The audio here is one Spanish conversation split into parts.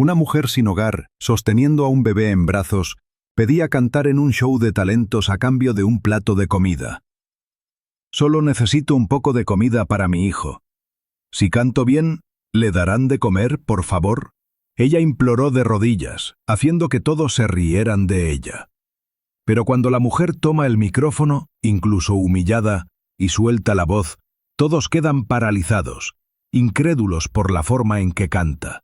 Una mujer sin hogar, sosteniendo a un bebé en brazos, pedía cantar en un show de talentos a cambio de un plato de comida. Solo necesito un poco de comida para mi hijo. Si canto bien, ¿le darán de comer, por favor? Ella imploró de rodillas, haciendo que todos se rieran de ella. Pero cuando la mujer toma el micrófono, incluso humillada, y suelta la voz, todos quedan paralizados, incrédulos por la forma en que canta.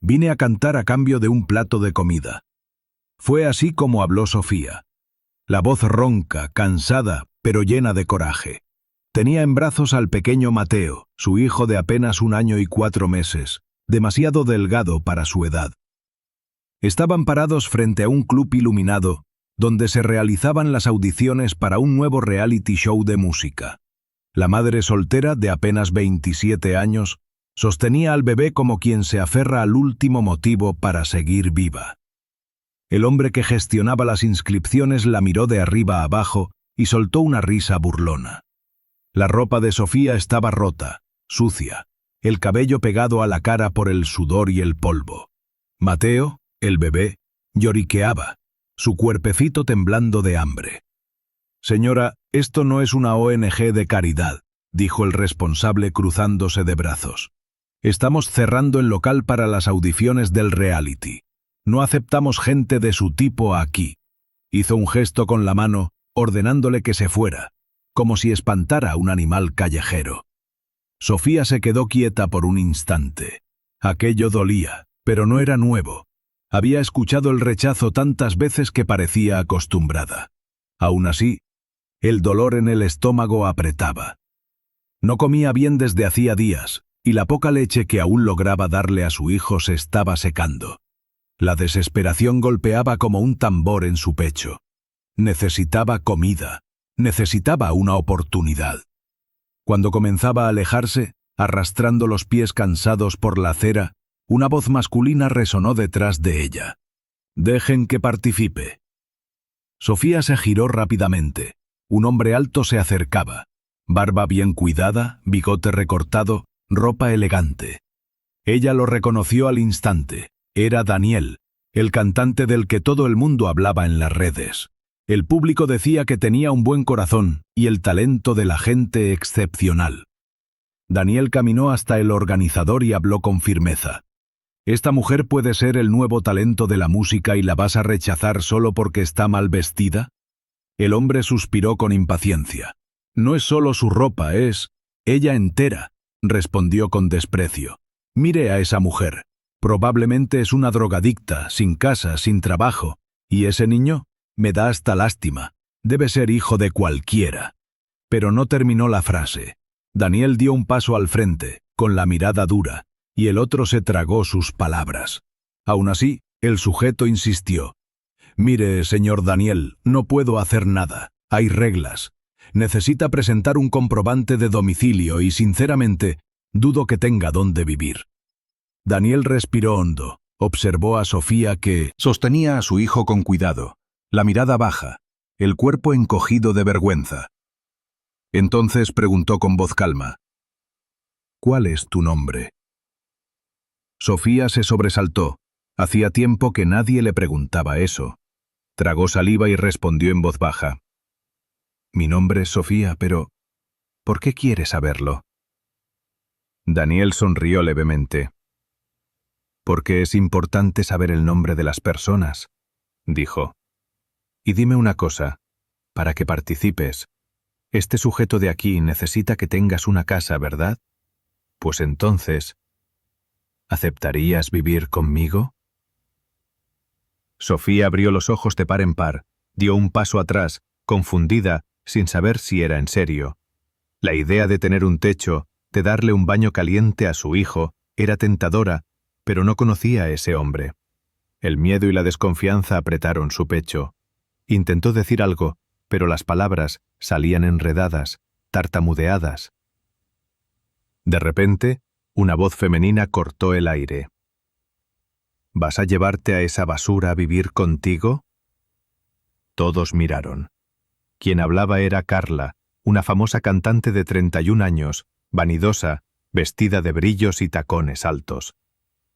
Vine a cantar a cambio de un plato de comida. Fue así como habló Sofía. La voz ronca, cansada, pero llena de coraje. Tenía en brazos al pequeño Mateo, su hijo de apenas 1 año y 4 meses, demasiado delgado para su edad. Estaban parados frente a un club iluminado, donde se realizaban las audiciones para un nuevo reality show de música. La madre soltera, de apenas 27 años, sostenía al bebé como quien se aferra al último motivo para seguir viva. El hombre que gestionaba las inscripciones la miró de arriba a abajo y soltó una risa burlona. La ropa de Sofía estaba rota, sucia, el cabello pegado a la cara por el sudor y el polvo. Mateo, el bebé, lloriqueaba, su cuerpecito temblando de hambre. «Señora, esto no es una ONG de caridad», dijo el responsable cruzándose de brazos. «Estamos cerrando el local para las audiciones del reality. No aceptamos gente de su tipo aquí». Hizo un gesto con la mano, ordenándole que se fuera, como si espantara a un animal callejero. Sofía se quedó quieta por un instante. Aquello dolía, pero no era nuevo. Había escuchado el rechazo tantas veces que parecía acostumbrada. Aún así, el dolor en el estómago apretaba. No comía bien desde hacía días, y la poca leche que aún lograba darle a su hijo se estaba secando. La desesperación golpeaba como un tambor en su pecho. Necesitaba comida, necesitaba una oportunidad. Cuando comenzaba a alejarse, arrastrando los pies cansados por la acera, una voz masculina resonó detrás de ella. «Dejen que participe». Sofía se giró rápidamente. Un hombre alto se acercaba. Barba bien cuidada, bigote recortado, ropa elegante. Ella lo reconoció al instante. Era Daniel, el cantante del que todo el mundo hablaba en las redes. El público decía que tenía un buen corazón y el talento de la gente excepcional. Daniel caminó hasta el organizador y habló con firmeza. «Esta mujer puede ser el nuevo talento de la música y la vas a rechazar solo porque está mal vestida». El hombre suspiró con impaciencia. «No es solo su ropa, es ella entera», respondió con desprecio. «Mire a esa mujer. Probablemente es una drogadicta, sin casa, sin trabajo. ¿Y ese niño? Me da hasta lástima. Debe ser hijo de cualquiera». Pero no terminó la frase. Daniel dio un paso al frente, con la mirada dura, y el otro se tragó sus palabras. Aún así, el sujeto insistió. «Mire, señor Daniel, no puedo hacer nada. Hay reglas. Necesita presentar un comprobante de domicilio y, sinceramente, dudo que tenga dónde vivir». Daniel respiró hondo. Observó a Sofía que sostenía a su hijo con cuidado, la mirada baja, el cuerpo encogido de vergüenza. Entonces preguntó con voz calma. «¿Cuál es tu nombre?» Sofía se sobresaltó. Hacía tiempo que nadie le preguntaba eso. Tragó saliva y respondió en voz baja. «Mi nombre es Sofía, pero ¿por qué quieres saberlo?» Daniel sonrió levemente. «Porque es importante saber el nombre de las personas», dijo. «Y dime una cosa, para que participes. Este sujeto de aquí necesita que tengas una casa, ¿verdad? Pues entonces, ¿aceptarías vivir conmigo?» Sofía abrió los ojos de par en par, dio un paso atrás, confundida, sin saber si era en serio. La idea de tener un techo, de darle un baño caliente a su hijo, era tentadora, pero no conocía a ese hombre. El miedo y la desconfianza apretaron su pecho. Intentó decir algo, pero las palabras salían enredadas, tartamudeadas. De repente, una voz femenina cortó el aire. «¿Vas a llevarte a esa basura a vivir contigo?» Todos miraron. Quien hablaba era Carla, una famosa cantante de 31 años, vanidosa, vestida de brillos y tacones altos.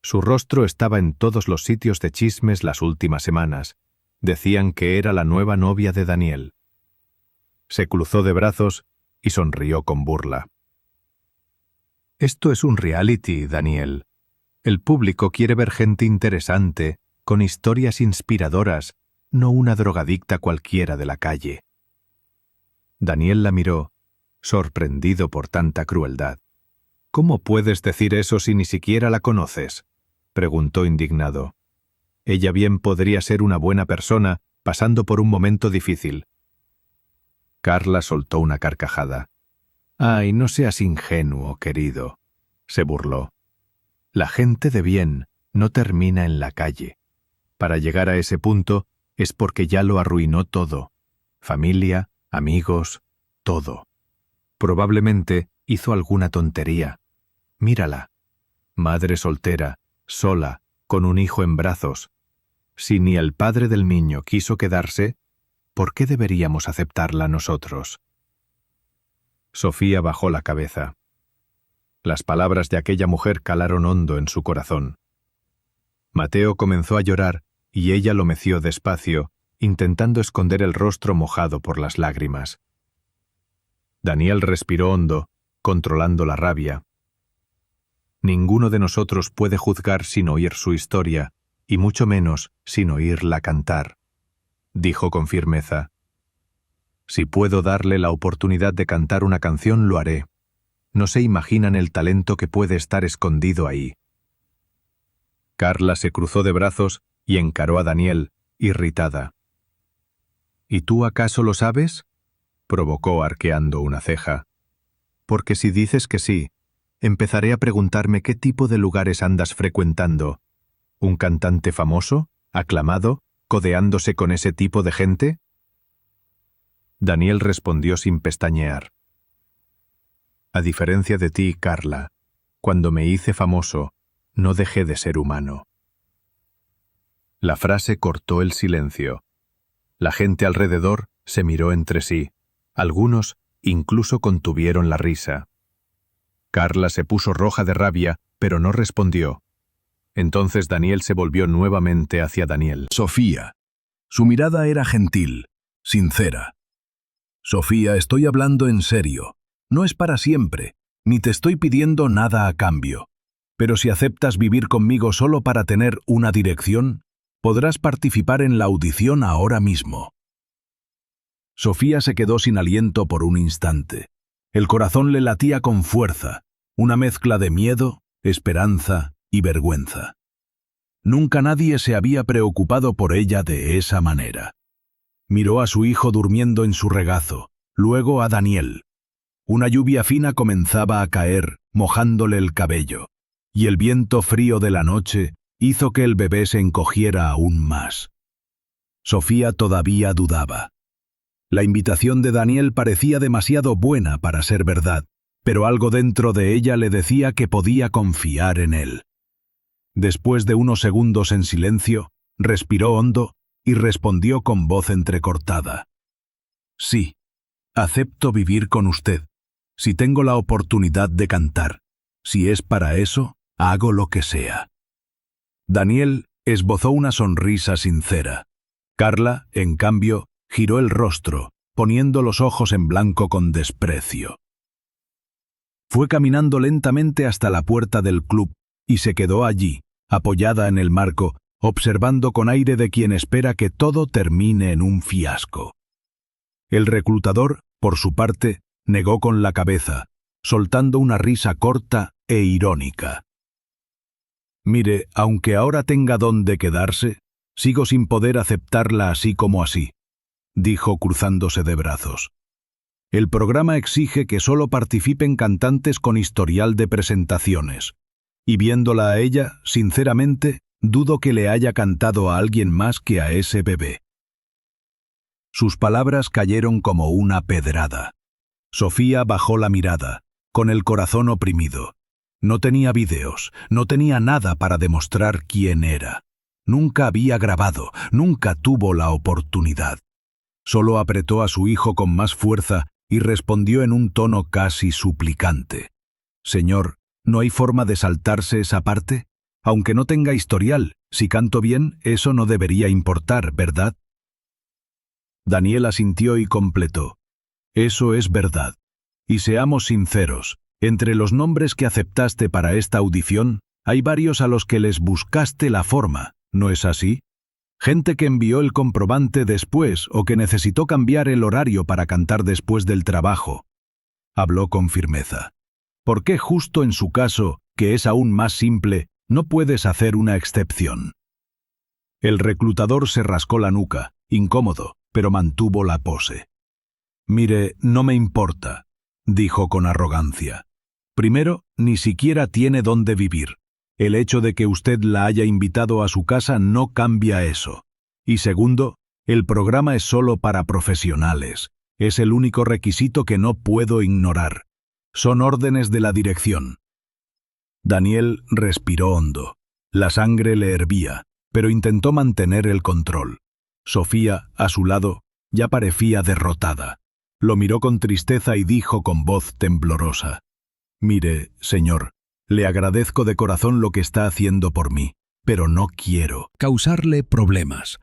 Su rostro estaba en todos los sitios de chismes las últimas semanas. Decían que era la nueva novia de Daniel. Se cruzó de brazos y sonrió con burla. Esto es un reality, Daniel. El público quiere ver gente interesante, con historias inspiradoras, no una drogadicta cualquiera de la calle. Daniel la miró, sorprendido por tanta crueldad. ¿Cómo puedes decir eso si ni siquiera la conoces?, preguntó indignado. Ella bien podría ser una buena persona, pasando por un momento difícil. Carla soltó una carcajada. «Ay, no seas ingenuo, querido», se burló. «La gente de bien no termina en la calle. Para llegar a ese punto es porque ya lo arruinó todo. Familia, amigos, todo. Probablemente hizo alguna tontería. Mírala. Madre soltera, sola, con un hijo en brazos. Si ni el padre del niño quiso quedarse, ¿por qué deberíamos aceptarla nosotros?» Sofía bajó la cabeza. Las palabras de aquella mujer calaron hondo en su corazón. Mateo comenzó a llorar y ella lo meció despacio, intentando esconder el rostro mojado por las lágrimas. Daniel respiró hondo, controlando la rabia. Ninguno de nosotros puede juzgar sin oír su historia, y mucho menos sin oírla cantar, dijo con firmeza. Si puedo darle la oportunidad de cantar una canción, lo haré. No se imaginan el talento que puede estar escondido ahí. Carla se cruzó de brazos y encaró a Daniel, irritada. ¿Y tú acaso lo sabes?, provocó arqueando una ceja. Porque si dices que sí, empezaré a preguntarme qué tipo de lugares andas frecuentando. ¿Un cantante famoso, aclamado, codeándose con ese tipo de gente? Daniel respondió sin pestañear. A diferencia de ti, Carla, cuando me hice famoso, no dejé de ser humano. La frase cortó el silencio. La gente alrededor se miró entre sí. Algunos incluso contuvieron la risa. Carla se puso roja de rabia, pero no respondió. Entonces Daniel se volvió nuevamente hacia Daniel. Sofía. Su mirada era gentil, sincera. Sofía, estoy hablando en serio. No es para siempre, ni te estoy pidiendo nada a cambio. Pero si aceptas vivir conmigo solo para tener una dirección, podrás participar en la audición ahora mismo. Sofía se quedó sin aliento por un instante. El corazón le latía con fuerza, una mezcla de miedo, esperanza y vergüenza. Nunca nadie se había preocupado por ella de esa manera. Miró a su hijo durmiendo en su regazo, luego a Daniel. Una lluvia fina comenzaba a caer, mojándole el cabello, y el viento frío de la noche hizo que el bebé se encogiera aún más. Sofía todavía dudaba. La invitación de Daniel parecía demasiado buena para ser verdad, pero algo dentro de ella le decía que podía confiar en él. Después de unos segundos en silencio, respiró hondo y respondió con voz entrecortada. Sí, acepto vivir con usted, si tengo la oportunidad de cantar. Si es para eso, hago lo que sea. Daniel esbozó una sonrisa sincera. Carla, en cambio, giró el rostro, poniendo los ojos en blanco con desprecio. Fue caminando lentamente hasta la puerta del club y se quedó allí, apoyada en el marco, observando con aire de quien espera que todo termine en un fiasco. El reclutador, por su parte, negó con la cabeza, soltando una risa corta e irónica. Mire, aunque ahora tenga dónde quedarse, sigo sin poder aceptarla así como así, dijo cruzándose de brazos. El programa exige que solo participen cantantes con historial de presentaciones, y viéndola a ella, sinceramente, dudo que le haya cantado a alguien más que a ese bebé. Sus palabras cayeron como una pedrada. Sofía bajó la mirada, con el corazón oprimido. No tenía vídeos, no tenía nada para demostrar quién era. Nunca había grabado, nunca tuvo la oportunidad. Solo apretó a su hijo con más fuerza y respondió en un tono casi suplicante. «Señor, ¿no hay forma de saltarse esa parte? Aunque no tenga historial, si canto bien, eso no debería importar, ¿verdad? Daniel asintió y completó. Eso es verdad. Y seamos sinceros, entre los nombres que aceptaste para esta audición, hay varios a los que les buscaste la forma, ¿no es así? Gente que envió el comprobante después o que necesitó cambiar el horario para cantar después del trabajo. Habló con firmeza. ¿Por qué justo en su caso, que es aún más simple, no puedes hacer una excepción? El reclutador se rascó la nuca, incómodo, pero mantuvo la pose. Mire, no me importa, dijo con arrogancia. Primero, ni siquiera tiene dónde vivir. El hecho de que usted la haya invitado a su casa no cambia eso. Y segundo, el programa es solo para profesionales. Es el único requisito que no puedo ignorar. Son órdenes de la dirección. Daniel respiró hondo. La sangre le hervía, pero intentó mantener el control. Sofía, a su lado, ya parecía derrotada. Lo miró con tristeza y dijo con voz temblorosa. Mire, señor, le agradezco de corazón lo que está haciendo por mí, pero no quiero causarle problemas.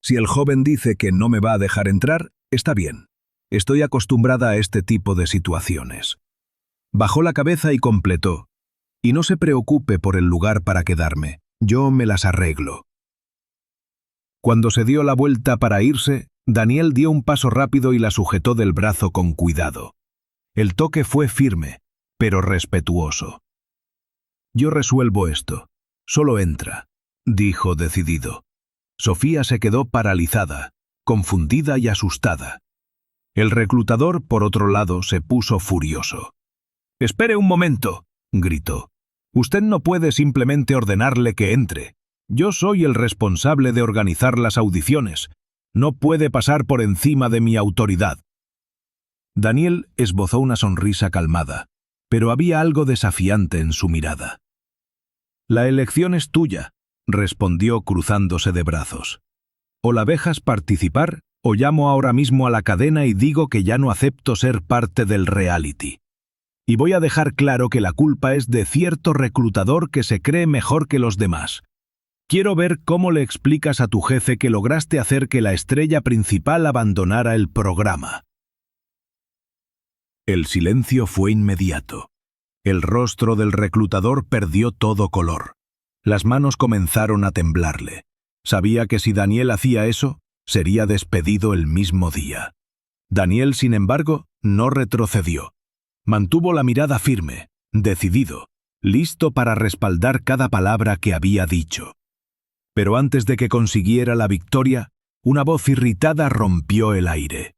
Si el joven dice que no me va a dejar entrar, está bien. Estoy acostumbrada a este tipo de situaciones. Bajó la cabeza y completó. Y no se preocupe por el lugar para quedarme, yo me las arreglo. Cuando se dio la vuelta para irse, Daniel dio un paso rápido y la sujetó del brazo con cuidado. El toque fue firme, pero respetuoso. Yo resuelvo esto. Solo entra, dijo decidido. Sofía se quedó paralizada, confundida y asustada. El reclutador, por otro lado, se puso furioso. «Espere un momento», gritó. «Usted no puede simplemente ordenarle que entre. Yo soy el responsable de organizar las audiciones. No puede pasar por encima de mi autoridad». Daniel esbozó una sonrisa calmada, pero había algo desafiante en su mirada. «La elección es tuya», respondió cruzándose de brazos. «O la dejas participar, o llamo ahora mismo a la cadena y digo que ya no acepto ser parte del reality. Y voy a dejar claro que la culpa es de cierto reclutador que se cree mejor que los demás. Quiero ver cómo le explicas a tu jefe que lograste hacer que la estrella principal abandonara el programa». El silencio fue inmediato. El rostro del reclutador perdió todo color. Las manos comenzaron a temblarle. Sabía que si Daniel hacía eso, sería despedido el mismo día. Daniel, sin embargo, no retrocedió. Mantuvo la mirada firme, decidido, listo para respaldar cada palabra que había dicho. Pero antes de que consiguiera la victoria, una voz irritada rompió el aire.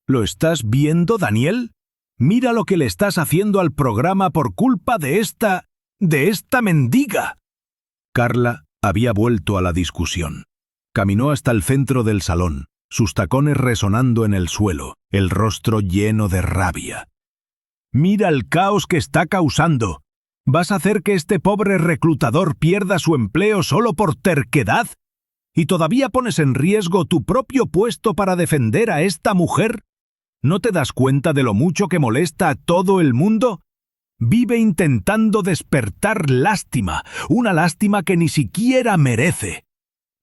«¿Lo estás viendo, Daniel? Mira lo que le estás haciendo al programa por culpa de esta mendiga». Carla había vuelto a la discusión. Caminó hasta el centro del salón, sus tacones resonando en el suelo, el rostro lleno de rabia. «Mira el caos que está causando. ¿Vas a hacer que este pobre reclutador pierda su empleo solo por terquedad? ¿Y todavía pones en riesgo tu propio puesto para defender a esta mujer? ¿No te das cuenta de lo mucho que molesta a todo el mundo? Vive intentando despertar lástima, una lástima que ni siquiera merece.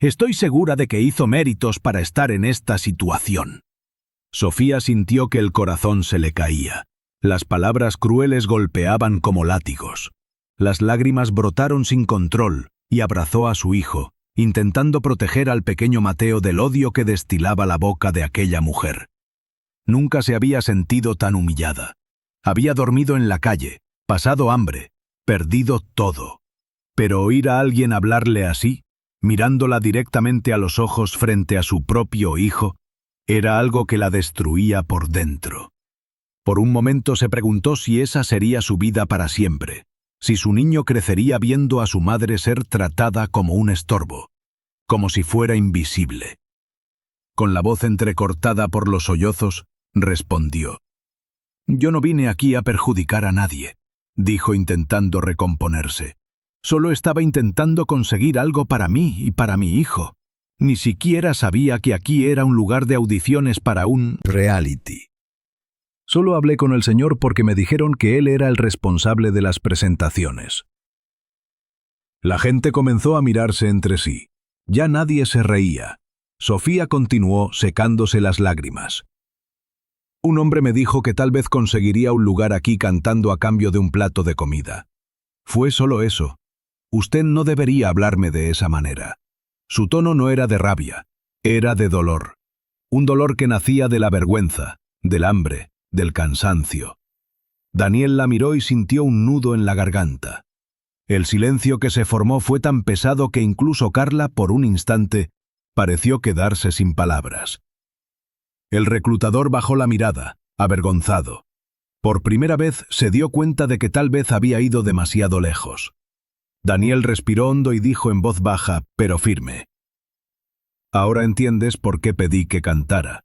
Estoy segura de que hizo méritos para estar en esta situación». Sofía sintió que el corazón se le caía. Las palabras crueles golpeaban como látigos. Las lágrimas brotaron sin control y abrazó a su hijo, intentando proteger al pequeño Mateo del odio que destilaba la boca de aquella mujer. Nunca se había sentido tan humillada. Había dormido en la calle, pasado hambre, perdido todo. Pero oír a alguien hablarle así, mirándola directamente a los ojos frente a su propio hijo, era algo que la destruía por dentro. Por un momento se preguntó si esa sería su vida para siempre, si su niño crecería viendo a su madre ser tratada como un estorbo, como si fuera invisible. Con la voz entrecortada por los sollozos, respondió. «Yo no vine aquí a perjudicar a nadie», dijo intentando recomponerse. «Solo estaba intentando conseguir algo para mí y para mi hijo. Ni siquiera sabía que aquí era un lugar de audiciones para un reality. Solo hablé con el señor porque me dijeron que él era el responsable de las presentaciones». La gente comenzó a mirarse entre sí. Ya nadie se reía. Sofía continuó secándose las lágrimas. Un hombre me dijo que tal vez conseguiría un lugar aquí cantando a cambio de un plato de comida. Fue solo eso. Usted no debería hablarme de esa manera. Su tono no era de rabia, era de dolor. Un dolor que nacía de la vergüenza, del hambre, del cansancio. Daniel la miró y sintió un nudo en la garganta. El silencio que se formó fue tan pesado que incluso Carla, por un instante, pareció quedarse sin palabras. El reclutador bajó la mirada, avergonzado. Por primera vez se dio cuenta de que tal vez había ido demasiado lejos. Daniel respiró hondo y dijo en voz baja, pero firme: «Ahora entiendes por qué pedí que cantara».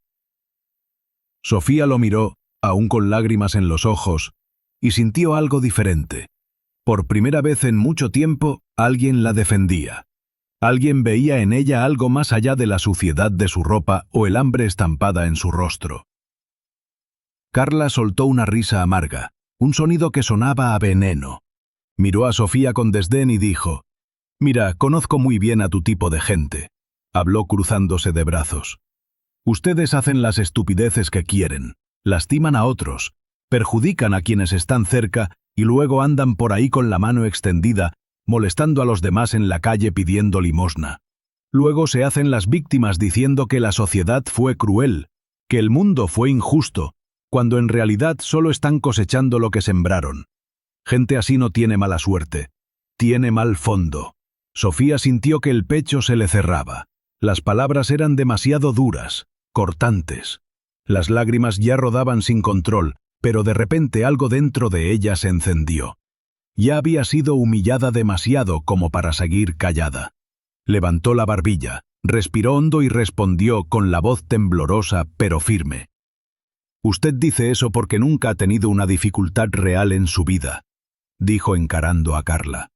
Sofía lo miró, aún con lágrimas en los ojos, y sintió algo diferente. Por primera vez en mucho tiempo, alguien la defendía. Alguien veía en ella algo más allá de la suciedad de su ropa o el hambre estampada en su rostro. Carla soltó una risa amarga, un sonido que sonaba a veneno. Miró a Sofía con desdén y dijo: «Mira, conozco muy bien a tu tipo de gente», habló cruzándose de brazos. «Ustedes hacen las estupideces que quieren, lastiman a otros, perjudican a quienes están cerca y luego andan por ahí con la mano extendida, molestando a los demás en la calle pidiendo limosna. Luego se hacen las víctimas diciendo que la sociedad fue cruel, que el mundo fue injusto, cuando en realidad solo están cosechando lo que sembraron. Gente así no tiene mala suerte, tiene mal fondo». Sofía sintió que el pecho se le cerraba. Las palabras eran demasiado duras, cortantes. Las lágrimas ya rodaban sin control, pero de repente algo dentro de ella se encendió. Ya había sido humillada demasiado como para seguir callada. Levantó la barbilla, respiró hondo y respondió con la voz temblorosa pero firme: «Usted dice eso porque nunca ha tenido una dificultad real en su vida», dijo encarando a Carla.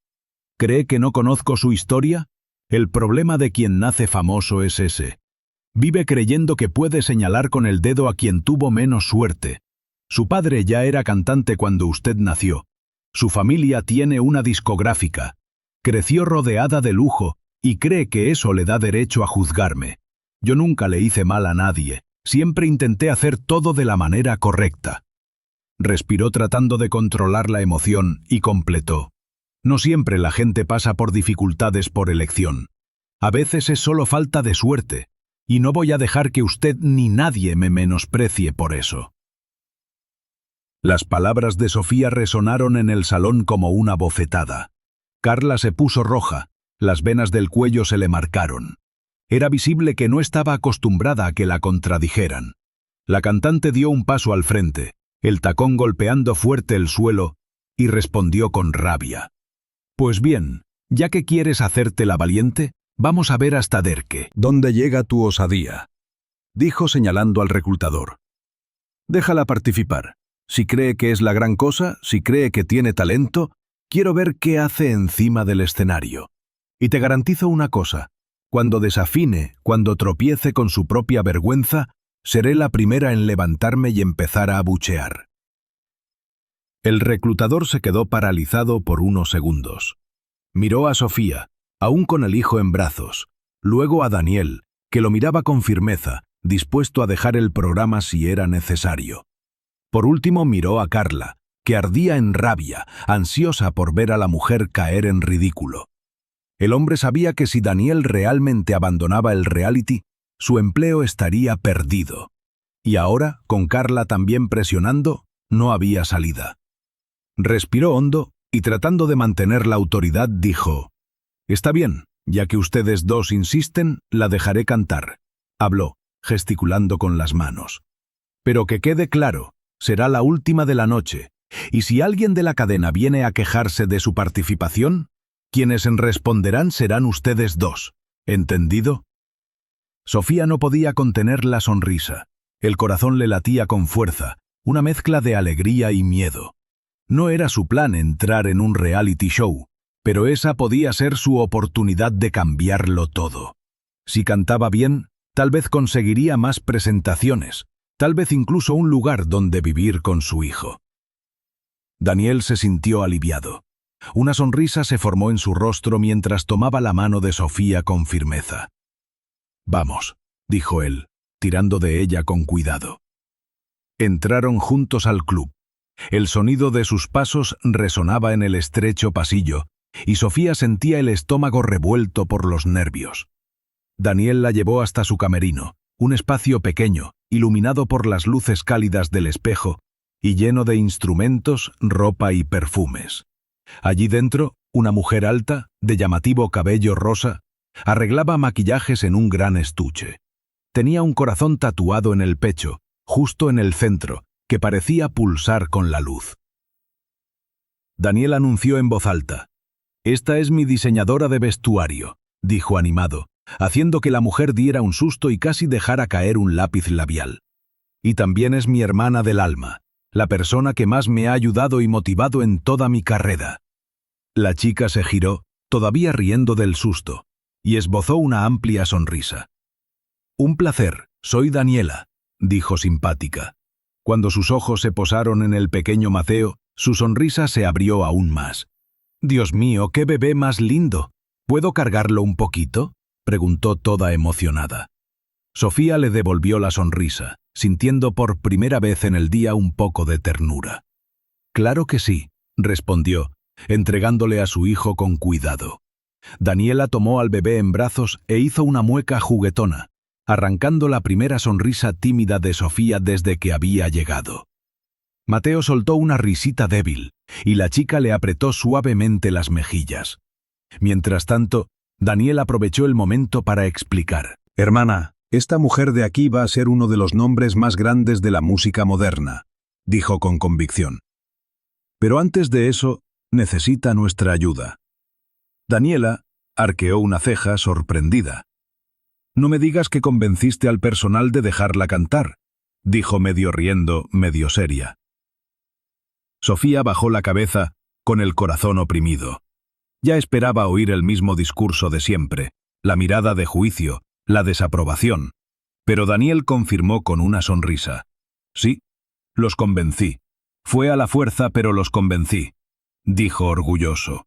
«¿Cree que no conozco su historia? El problema de quien nace famoso es ese. Vive creyendo que puede señalar con el dedo a quien tuvo menos suerte. Su padre ya era cantante cuando usted nació. Su familia tiene una discográfica. Creció rodeada de lujo y cree que eso le da derecho a juzgarme. Yo nunca le hice mal a nadie. Siempre intenté hacer todo de la manera correcta». Respiró tratando de controlar la emoción y completó: «No siempre la gente pasa por dificultades por elección. A veces es solo falta de suerte, y no voy a dejar que usted ni nadie me menosprecie por eso». Las palabras de Sofía resonaron en el salón como una bofetada. Carla se puso roja, las venas del cuello se le marcaron. Era visible que no estaba acostumbrada a que la contradijeran. La cantante dio un paso al frente, el tacón golpeando fuerte el suelo, y respondió con rabia: «Pues bien, ya que quieres hacerte la valiente, vamos a ver hasta Derke dónde llega tu osadía», dijo señalando al reclutador. «Déjala participar. Si cree que es la gran cosa, si cree que tiene talento, quiero ver qué hace encima del escenario. Y te garantizo una cosa: cuando desafine, cuando tropiece con su propia vergüenza, seré la primera en levantarme y empezar a abuchear». El reclutador se quedó paralizado por unos segundos. Miró a Sofía, aún con el hijo en brazos, luego a Daniel, que lo miraba con firmeza, dispuesto a dejar el programa si era necesario. Por último miró a Carla, que ardía en rabia, ansiosa por ver a la mujer caer en ridículo. El hombre sabía que si Daniel realmente abandonaba el reality, su empleo estaría perdido. Y ahora, con Carla también presionando, no había salida. Respiró hondo y tratando de mantener la autoridad dijo: «Está bien, ya que ustedes dos insisten, la dejaré cantar», habló, gesticulando con las manos. «Pero que quede claro, será la última de la noche, y si alguien de la cadena viene a quejarse de su participación, quienes responderán serán ustedes dos. ¿Entendido?». Sofía no podía contener la sonrisa. El corazón le latía con fuerza, una mezcla de alegría y miedo. No era su plan entrar en un reality show, pero esa podía ser su oportunidad de cambiarlo todo. Si cantaba bien, tal vez conseguiría más presentaciones, tal vez incluso un lugar donde vivir con su hijo. Daniel se sintió aliviado. Una sonrisa se formó en su rostro mientras tomaba la mano de Sofía con firmeza. «Vamos», dijo él, tirando de ella con cuidado. Entraron juntos al club. El sonido de sus pasos resonaba en el estrecho pasillo, y Sofía sentía el estómago revuelto por los nervios. Daniel la llevó hasta su camerino, un espacio pequeño, iluminado por las luces cálidas del espejo y lleno de instrumentos, ropa y perfumes. Allí dentro, una mujer alta, de llamativo cabello rosa, arreglaba maquillajes en un gran estuche. Tenía un corazón tatuado en el pecho, justo en el centro, que parecía pulsar con la luz. Daniel anunció en voz alta: «Esta es mi diseñadora de vestuario», dijo animado, haciendo que la mujer diera un susto y casi dejara caer un lápiz labial. «Y también es mi hermana del alma, la persona que más me ha ayudado y motivado en toda mi carrera». La chica se giró, todavía riendo del susto, y esbozó una amplia sonrisa. «Un placer, soy Daniela», dijo simpática. Cuando sus ojos se posaron en el pequeño Mateo, su sonrisa se abrió aún más. «Dios mío, qué bebé más lindo. ¿Puedo cargarlo un poquito?», preguntó toda emocionada. Sofía le devolvió la sonrisa, sintiendo por primera vez en el día un poco de ternura. «Claro que sí», respondió, entregándole a su hijo con cuidado. Daniela tomó al bebé en brazos e hizo una mueca juguetona, arrancando la primera sonrisa tímida de Sofía desde que había llegado. Mateo soltó una risita débil, y la chica le apretó suavemente las mejillas. Mientras tanto, Daniel aprovechó el momento para explicar. «Hermana, esta mujer de aquí va a ser uno de los nombres más grandes de la música moderna», dijo con convicción. «Pero antes de eso, necesita nuestra ayuda». Daniela arqueó una ceja sorprendida. «No me digas que convenciste al personal de dejarla cantar», dijo medio riendo, medio seria. Sofía bajó la cabeza, con el corazón oprimido. Ya esperaba oír el mismo discurso de siempre, la mirada de juicio, la desaprobación. Pero Daniel confirmó con una sonrisa. «Sí, los convencí. Fue a la fuerza, pero los convencí», dijo orgulloso.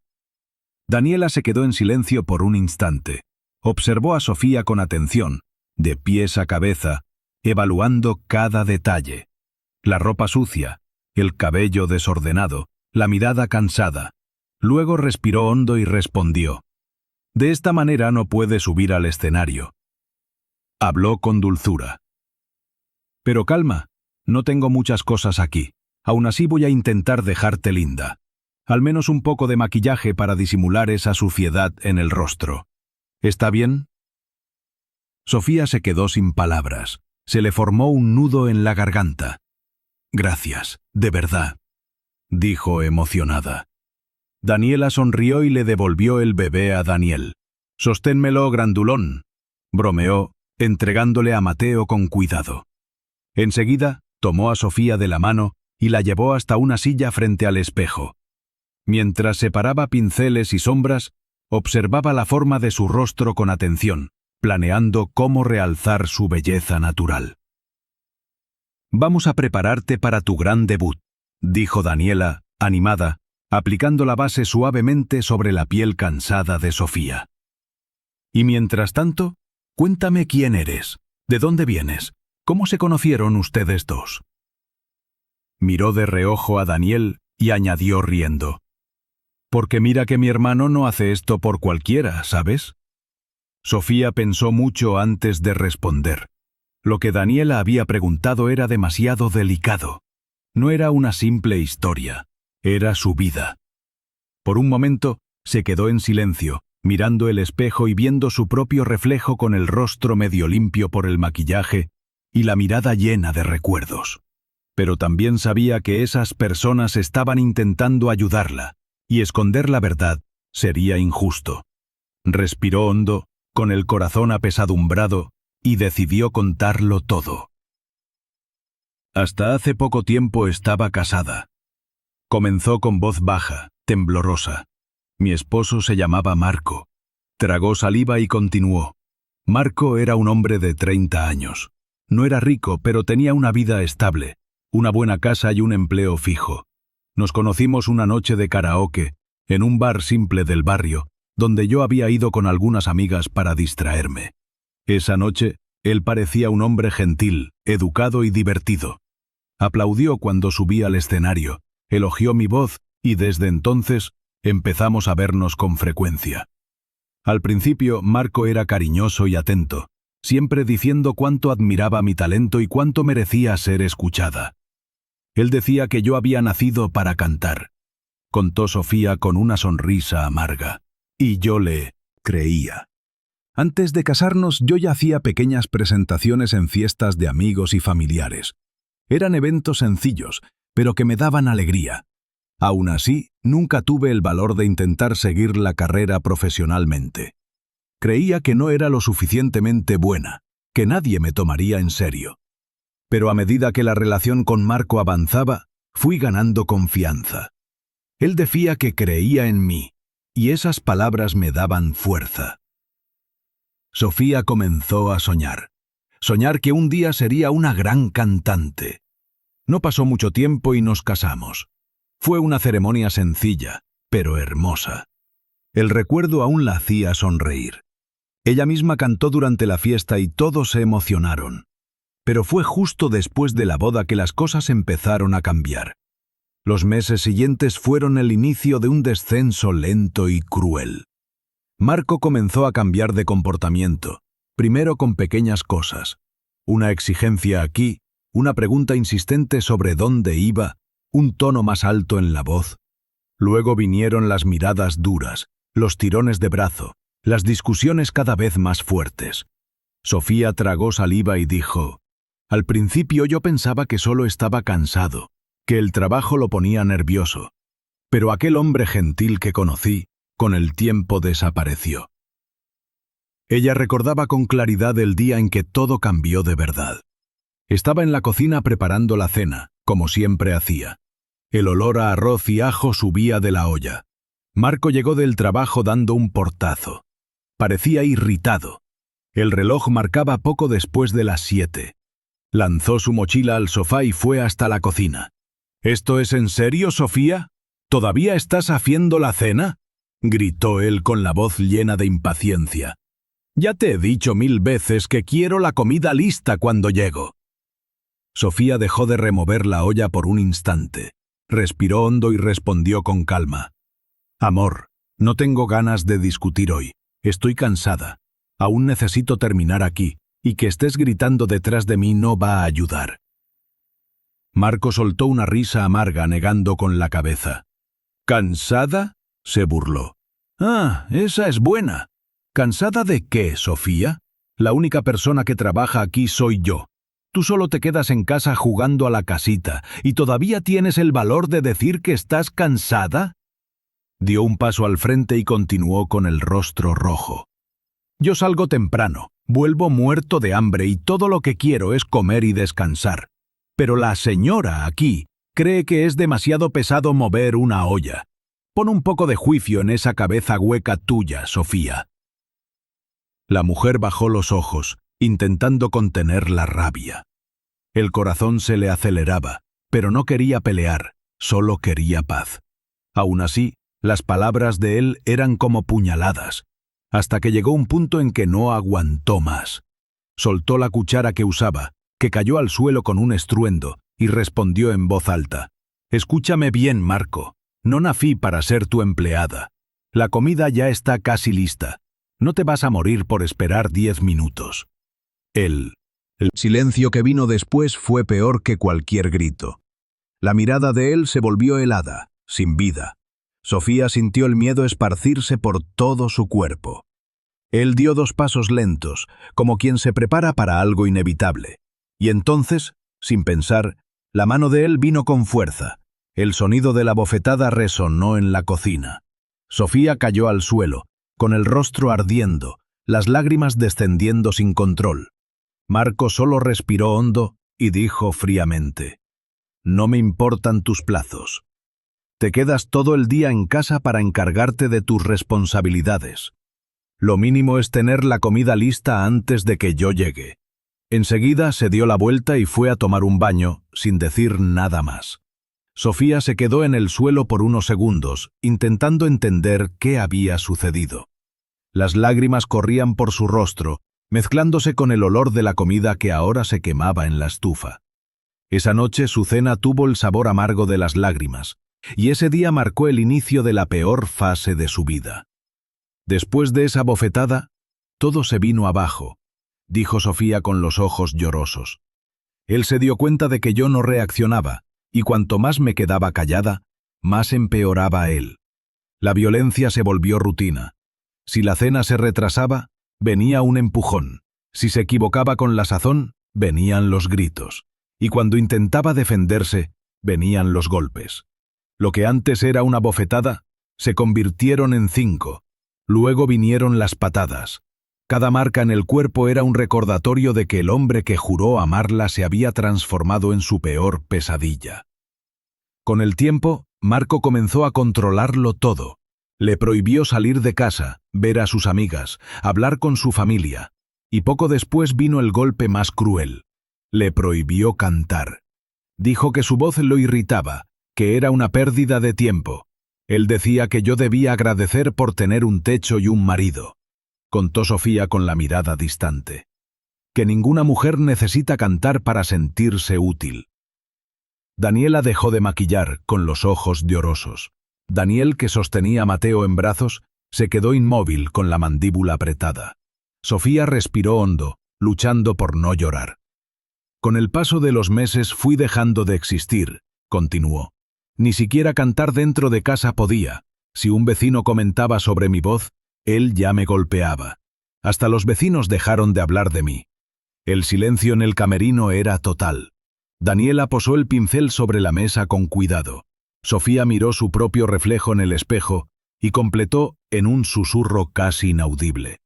Daniela se quedó en silencio por un instante. Observó a Sofía con atención, de pies a cabeza, evaluando cada detalle. La ropa sucia, el cabello desordenado, la mirada cansada. Luego respiró hondo y respondió: «De esta manera no puede subir al escenario». Habló con dulzura. «Pero calma, no tengo muchas cosas aquí. Aún así voy a intentar dejarte linda. Al menos un poco de maquillaje para disimular esa suciedad en el rostro. ¿Está bien?». Sofía se quedó sin palabras. Se le formó un nudo en la garganta. «Gracias, de verdad», dijo emocionada. Daniela sonrió y le devolvió el bebé a Daniel. «Sosténmelo, grandulón», bromeó, entregándole a Mateo con cuidado. Enseguida, tomó a Sofía de la mano y la llevó hasta una silla frente al espejo. Mientras separaba pinceles y sombras, observaba la forma de su rostro con atención, planeando cómo realzar su belleza natural. «Vamos a prepararte para tu gran debut», dijo Daniela, animada, aplicando la base suavemente sobre la piel cansada de Sofía. «Y mientras tanto, cuéntame quién eres, de dónde vienes, cómo se conocieron ustedes dos». Miró de reojo a Daniel y añadió riendo: «Porque mira que mi hermano no hace esto por cualquiera, ¿sabes?». Sofía pensó mucho antes de responder. Lo que Daniela había preguntado era demasiado delicado. No era una simple historia, era su vida. Por un momento, se quedó en silencio, mirando el espejo y viendo su propio reflejo con el rostro medio limpio por el maquillaje y la mirada llena de recuerdos. Pero también sabía que esas personas estaban intentando ayudarla, y esconder la verdad sería injusto. Respiró hondo, con el corazón apesadumbrado, y decidió contarlo todo. Hasta hace poco tiempo estaba casada. Comenzó con voz baja, temblorosa. Mi esposo se llamaba Marco. Tragó saliva y continuó. Marco era un hombre de 30 años. No era rico, pero tenía una vida estable, una buena casa y un empleo fijo. Nos conocimos una noche de karaoke, en un bar simple del barrio, donde yo había ido con algunas amigas para distraerme. Esa noche, él parecía un hombre gentil, educado y divertido. Aplaudió cuando subí al escenario, elogió mi voz y desde entonces empezamos a vernos con frecuencia. Al principio, Marco era cariñoso y atento, siempre diciendo cuánto admiraba mi talento y cuánto merecía ser escuchada. Él decía que yo había nacido para cantar, contó Sofía con una sonrisa amarga, y yo le creía. Antes de casarnos, yo ya hacía pequeñas presentaciones en fiestas de amigos y familiares. Eran eventos sencillos, pero que me daban alegría. Aún así, nunca tuve el valor de intentar seguir la carrera profesionalmente. Creía que no era lo suficientemente buena, que nadie me tomaría en serio. Pero a medida que la relación con Marco avanzaba, fui ganando confianza. Él decía que creía en mí, y esas palabras me daban fuerza. Sofía comenzó a soñar. Soñar que un día sería una gran cantante. No pasó mucho tiempo y nos casamos. Fue una ceremonia sencilla, pero hermosa. El recuerdo aún la hacía sonreír. Ella misma cantó durante la fiesta y todos se emocionaron. Pero fue justo después de la boda que las cosas empezaron a cambiar. Los meses siguientes fueron el inicio de un descenso lento y cruel. Marco comenzó a cambiar de comportamiento, primero con pequeñas cosas. Una exigencia aquí, una pregunta insistente sobre dónde iba, un tono más alto en la voz. Luego vinieron las miradas duras, los tirones de brazo, las discusiones cada vez más fuertes. Sofía tragó saliva y dijo: «Al principio yo pensaba que solo estaba cansado, que el trabajo lo ponía nervioso. Pero aquel hombre gentil que conocí, con el tiempo desapareció». Ella recordaba con claridad el día en que todo cambió de verdad. Estaba en la cocina preparando la cena, como siempre hacía. El olor a arroz y ajo subía de la olla. Marco llegó del trabajo dando un portazo. Parecía irritado. El reloj marcaba poco después de las 7. Lanzó su mochila al sofá y fue hasta la cocina. «¿Esto es en serio, Sofía? ¿Todavía estás haciendo la cena?», gritó él con la voz llena de impaciencia. «Ya te he dicho 1000 veces que quiero la comida lista cuando llego». Sofía dejó de remover la olla por un instante. Respiró hondo y respondió con calma: «Amor, no tengo ganas de discutir hoy. Estoy cansada. Aún necesito terminar aquí, y que estés gritando detrás de mí no va a ayudar». Marco soltó una risa amarga negando con la cabeza. «¿Cansada?», se burló. «Ah, esa es buena. ¿Cansada de qué, Sofía? La única persona que trabaja aquí soy yo. Tú solo te quedas en casa jugando a la casita, ¿y todavía tienes el valor de decir que estás cansada?». Dio un paso al frente y continuó con el rostro rojo. «Yo salgo temprano, vuelvo muerto de hambre y todo lo que quiero es comer y descansar. Pero la señora aquí cree que es demasiado pesado mover una olla. Pon un poco de juicio en esa cabeza hueca tuya, Sofía». La mujer bajó los ojos, intentando contener la rabia. El corazón se le aceleraba, pero no quería pelear, solo quería paz. Aún así, las palabras de él eran como puñaladas, hasta que llegó un punto en que no aguantó más. Soltó la cuchara que usaba, que cayó al suelo con un estruendo, y respondió en voz alta: «Escúchame bien, Marco. No nací para ser tu empleada. La comida ya está casi lista. No te vas a morir por esperar 10 minutos». El silencio que vino después fue peor que cualquier grito. La mirada de él se volvió helada, sin vida. Sofía sintió el miedo esparcirse por todo su cuerpo. Él dio 2 pasos lentos, como quien se prepara para algo inevitable. Y entonces, sin pensar, la mano de él vino con fuerza. El sonido de la bofetada resonó en la cocina. Sofía cayó al suelo, con el rostro ardiendo, las lágrimas descendiendo sin control. Marco solo respiró hondo y dijo fríamente: «No me importan tus plazos. Te quedas todo el día en casa para encargarte de tus responsabilidades. Lo mínimo es tener la comida lista antes de que yo llegue». Enseguida se dio la vuelta y fue a tomar un baño, sin decir nada más. Sofía se quedó en el suelo por unos segundos, intentando entender qué había sucedido. Las lágrimas corrían por su rostro, mezclándose con el olor de la comida que ahora se quemaba en la estufa. Esa noche su cena tuvo el sabor amargo de las lágrimas, y ese día marcó el inicio de la peor fase de su vida. Después de esa bofetada, todo se vino abajo, dijo Sofía con los ojos llorosos. Él se dio cuenta de que yo no reaccionaba, y cuanto más me quedaba callada, más empeoraba él. La violencia se volvió rutina. Si la cena se retrasaba, venía un empujón. Si se equivocaba con la sazón, venían los gritos. Y cuando intentaba defenderse, venían los golpes. Lo que antes era una bofetada, se convirtieron en 5. Luego vinieron las patadas. Cada marca en el cuerpo era un recordatorio de que el hombre que juró amarla se había transformado en su peor pesadilla. Con el tiempo, Marco comenzó a controlarlo todo. Le prohibió salir de casa, ver a sus amigas, hablar con su familia. Y poco después vino el golpe más cruel. Le prohibió cantar. Dijo que su voz lo irritaba, que era una pérdida de tiempo. Él decía que yo debía agradecer por tener un techo y un marido. Contó Sofía con la mirada distante. Que ninguna mujer necesita cantar para sentirse útil. Daniela dejó de maquillar, con los ojos llorosos. Daniel, que sostenía a Mateo en brazos, se quedó inmóvil con la mandíbula apretada. Sofía respiró hondo, luchando por no llorar. Con el paso de los meses fui dejando de existir, continuó. Ni siquiera cantar dentro de casa podía. Si un vecino comentaba sobre mi voz, él ya me golpeaba. Hasta los vecinos dejaron de hablar de mí. El silencio en el camerino era total. Daniela posó el pincel sobre la mesa con cuidado. Sofía miró su propio reflejo en el espejo y completó en un susurro casi inaudible.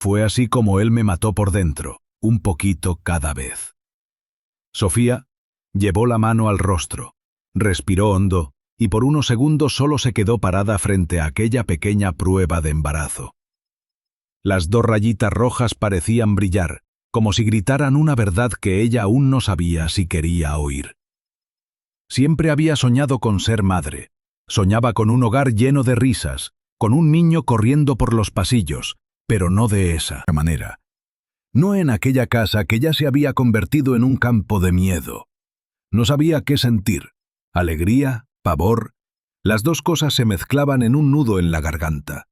Fue así como él me mató por dentro, un poquito cada vez. Sofía llevó la mano al rostro, respiró hondo y por unos segundos solo se quedó parada frente a aquella pequeña prueba de embarazo. Las 2 rayitas rojas parecían brillar, como si gritaran una verdad que ella aún no sabía si quería oír. Siempre había soñado con ser madre. Soñaba con un hogar lleno de risas, con un niño corriendo por los pasillos, pero no de esa manera. No en aquella casa que ya se había convertido en un campo de miedo. No sabía qué sentir. Alegría, pavor. Las 2 cosas se mezclaban en un nudo en la garganta.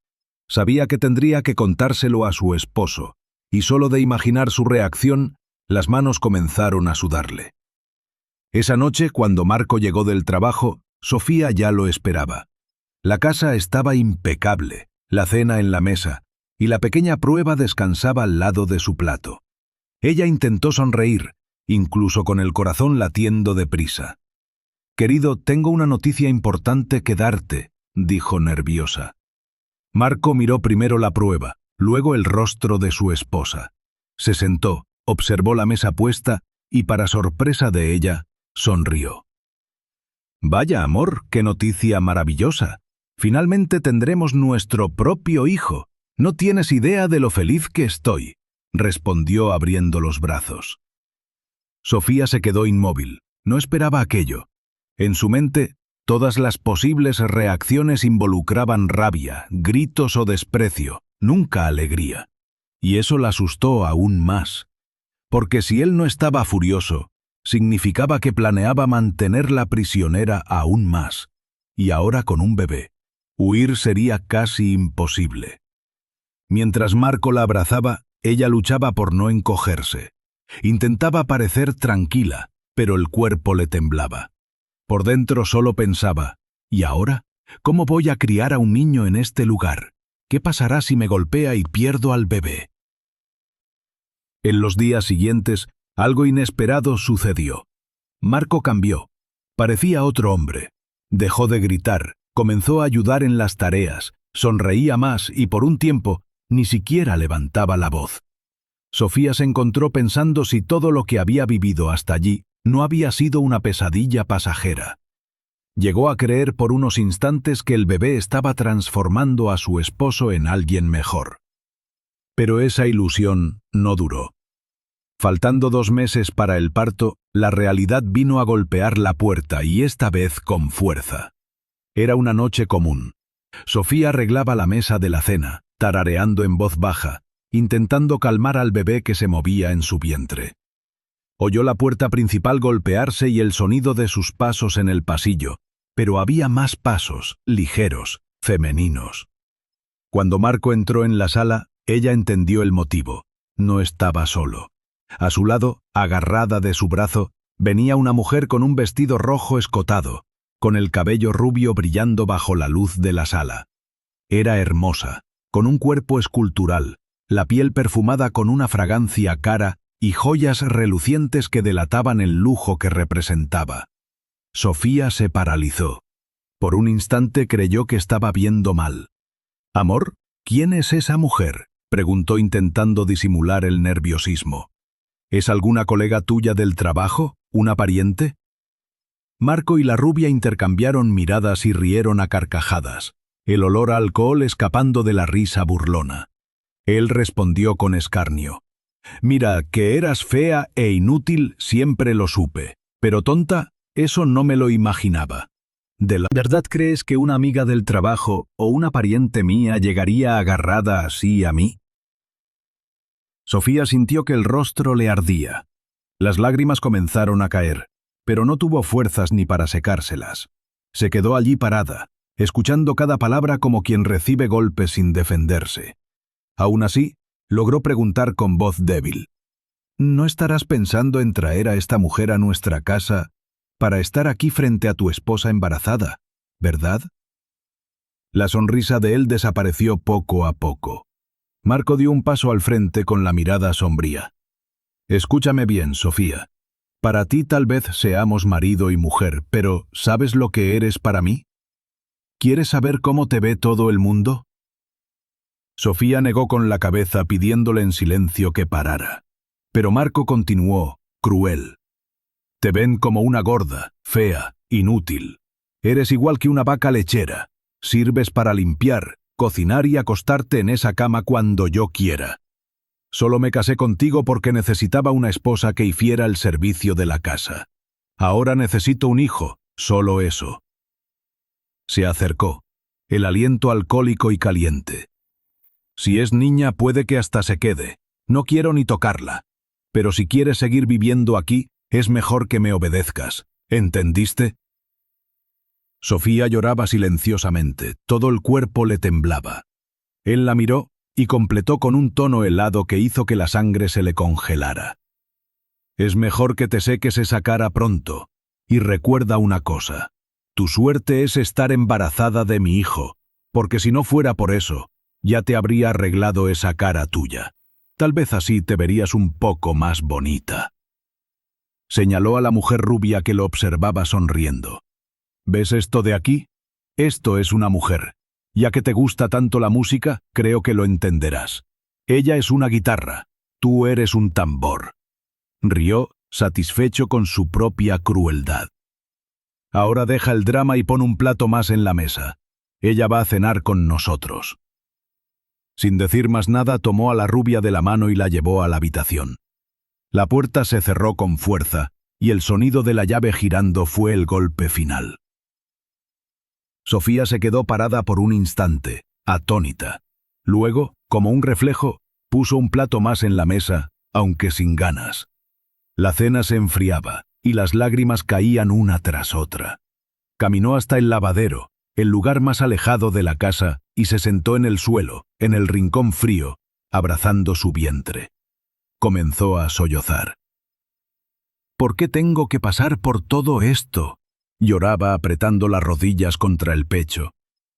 Sabía que tendría que contárselo a su esposo, y solo de imaginar su reacción, las manos comenzaron a sudarle. Esa noche, cuando Marco llegó del trabajo, Sofía ya lo esperaba. La casa estaba impecable, la cena en la mesa, y la pequeña prueba descansaba al lado de su plato. Ella intentó sonreír, incluso con el corazón latiendo deprisa. «Querido, tengo una noticia importante que darte», dijo nerviosa. Marco miró primero la prueba, luego el rostro de su esposa. Se sentó, observó la mesa puesta y, para sorpresa de ella, sonrió. «Vaya, amor, qué noticia maravillosa. Finalmente tendremos nuestro propio hijo. No tienes idea de lo feliz que estoy», respondió abriendo los brazos. Sofía se quedó inmóvil. No esperaba aquello. En su mente, todas las posibles reacciones involucraban rabia, gritos o desprecio, nunca alegría. Y eso la asustó aún más. Porque si él no estaba furioso, significaba que planeaba mantenerla prisionera aún más. Y ahora con un bebé. Huir sería casi imposible. Mientras Marco la abrazaba, ella luchaba por no encogerse. Intentaba parecer tranquila, pero el cuerpo le temblaba. Por dentro solo pensaba, ¿y ahora? ¿Cómo voy a criar a un niño en este lugar? ¿Qué pasará si me golpea y pierdo al bebé? En los días siguientes, algo inesperado sucedió. Marco cambió. Parecía otro hombre. Dejó de gritar, comenzó a ayudar en las tareas, sonreía más y por un tiempo ni siquiera levantaba la voz. Sofía se encontró pensando si todo lo que había vivido hasta allí no había sido una pesadilla pasajera. Llegó a creer por unos instantes que el bebé estaba transformando a su esposo en alguien mejor. Pero esa ilusión no duró. Faltando 2 meses para el parto, la realidad vino a golpear la puerta y esta vez con fuerza. Era una noche común. Sofía arreglaba la mesa de la cena, tarareando en voz baja, intentando calmar al bebé que se movía en su vientre. Oyó la puerta principal golpearse y el sonido de sus pasos en el pasillo, pero había más pasos, ligeros, femeninos. Cuando Marco entró en la sala, ella entendió el motivo. No estaba solo. A su lado, agarrada de su brazo, venía una mujer con un vestido rojo escotado, con el cabello rubio brillando bajo la luz de la sala. Era hermosa, con un cuerpo escultural, la piel perfumada con una fragancia cara y joyas relucientes que delataban el lujo que representaba. Sofía se paralizó. Por un instante creyó que estaba viendo mal. «Amor, ¿quién es esa mujer?», preguntó intentando disimular el nerviosismo. «¿Es alguna colega tuya del trabajo? ¿Una pariente?». Marco y la rubia intercambiaron miradas y rieron a carcajadas, el olor a alcohol escapando de la risa burlona. Él respondió con escarnio. «Mira, que eras fea e inútil siempre lo supe, pero tonta, eso no me lo imaginaba. ¿De la verdad crees que una amiga del trabajo o una pariente mía llegaría agarrada así a mí?». Sofía sintió que el rostro le ardía. Las lágrimas comenzaron a caer, pero no tuvo fuerzas ni para secárselas. Se quedó allí parada, escuchando cada palabra como quien recibe golpes sin defenderse. Aún así, logró preguntar con voz débil. «¿No estarás pensando en traer a esta mujer a nuestra casa para estar aquí frente a tu esposa embarazada, verdad?». La sonrisa de él desapareció poco a poco. Marco dio un paso al frente con la mirada sombría. «Escúchame bien, Sofía. Para ti tal vez seamos marido y mujer, pero ¿sabes lo que eres para mí? ¿Quieres saber cómo te ve todo el mundo?». Sofía negó con la cabeza pidiéndole en silencio que parara. Pero Marco continuó, cruel. «Te ven como una gorda, fea, inútil. Eres igual que una vaca lechera. Sirves para limpiar, cocinar y acostarte en esa cama cuando yo quiera. Solo me casé contigo porque necesitaba una esposa que hiciera el servicio de la casa. Ahora necesito un hijo, solo eso». Se acercó, el aliento alcohólico y caliente. «Si es niña puede que hasta se quede. No quiero ni tocarla. Pero si quieres seguir viviendo aquí, es mejor que me obedezcas. ¿Entendiste?». Sofía lloraba silenciosamente, todo el cuerpo le temblaba. Él la miró y completó con un tono helado que hizo que la sangre se le congelara. «Es mejor que te seques esa cara pronto. Y recuerda una cosa. Tu suerte es estar embarazada de mi hijo, porque si no fuera por eso, ya te habría arreglado esa cara tuya. Tal vez así te verías un poco más bonita». Señaló a la mujer rubia que lo observaba sonriendo. «¿Ves esto de aquí? Esto es una mujer. Ya que te gusta tanto la música, creo que lo entenderás. Ella es una guitarra, tú eres un tambor». Rió, satisfecho con su propia crueldad. «Ahora deja el drama y pon un plato más en la mesa. Ella va a cenar con nosotros». Sin decir más nada, tomó a la rubia de la mano y la llevó a la habitación. La puerta se cerró con fuerza, y el sonido de la llave girando fue el golpe final. Sofía se quedó parada por un instante, atónita. Luego, como un reflejo, puso un plato más en la mesa, aunque sin ganas. La cena se enfriaba, y las lágrimas caían una tras otra. Caminó hasta el lavadero, el lugar más alejado de la casa, y se sentó en el suelo, en el rincón frío, abrazando su vientre. Comenzó a sollozar. «¿Por qué tengo que pasar por todo esto?», lloraba apretando las rodillas contra el pecho.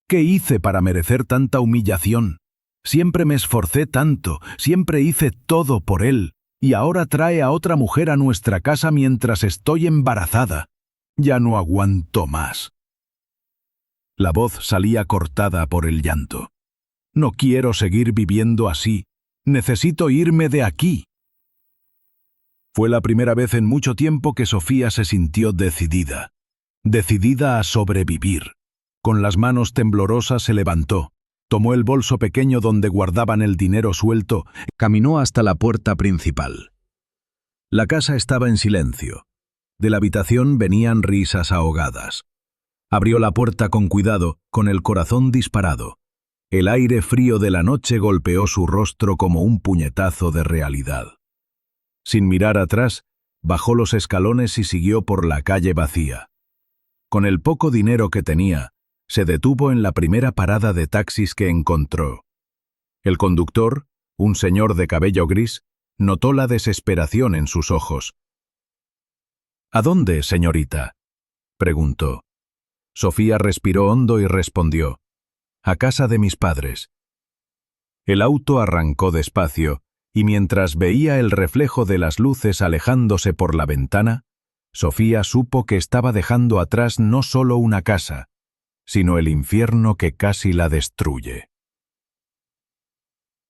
«¿Qué hice para merecer tanta humillación? Siempre me esforcé tanto, siempre hice todo por él, y ahora trae a otra mujer a nuestra casa mientras estoy embarazada. Ya no aguanto más». La voz salía cortada por el llanto. «No quiero seguir viviendo así. Necesito irme de aquí». Fue la primera vez en mucho tiempo que Sofía se sintió decidida a sobrevivir. Con las manos temblorosas se levantó, tomó el bolso pequeño donde guardaban el dinero suelto, caminó hasta la puerta principal. La casa estaba en silencio. De la habitación venían risas ahogadas. Abrió la puerta con cuidado, con el corazón disparado. El aire frío de la noche golpeó su rostro como un puñetazo de realidad. Sin mirar atrás, bajó los escalones y siguió por la calle vacía. Con el poco dinero que tenía, se detuvo en la primera parada de taxis que encontró. El conductor, un señor de cabello gris, notó la desesperación en sus ojos. «¿A dónde, señorita?», preguntó. Sofía respiró hondo y respondió: «A casa de mis padres». El auto arrancó despacio, y mientras veía el reflejo de las luces alejándose por la ventana, Sofía supo que estaba dejando atrás no solo una casa, sino el infierno que casi la destruye.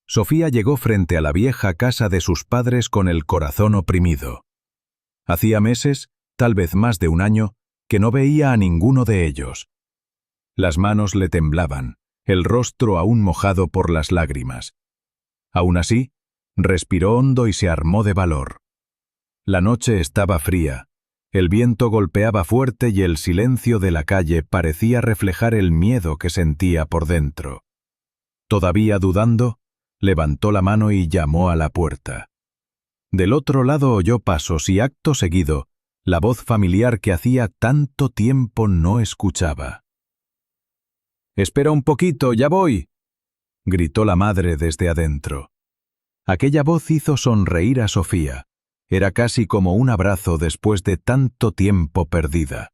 Sofía llegó frente a la vieja casa de sus padres con el corazón oprimido. Hacía meses, tal vez más de un año, que no veía a ninguno de ellos. Las manos le temblaban, el rostro aún mojado por las lágrimas. Aún así, respiró hondo y se armó de valor. La noche estaba fría, el viento golpeaba fuerte y el silencio de la calle parecía reflejar el miedo que sentía por dentro. Todavía dudando, levantó la mano y llamó a la puerta. Del otro lado oyó pasos y acto seguido, la voz familiar que hacía tanto tiempo no escuchaba. «Espera un poquito, ya voy», gritó la madre desde adentro. Aquella voz hizo sonreír a Sofía. Era casi como un abrazo después de tanto tiempo perdida.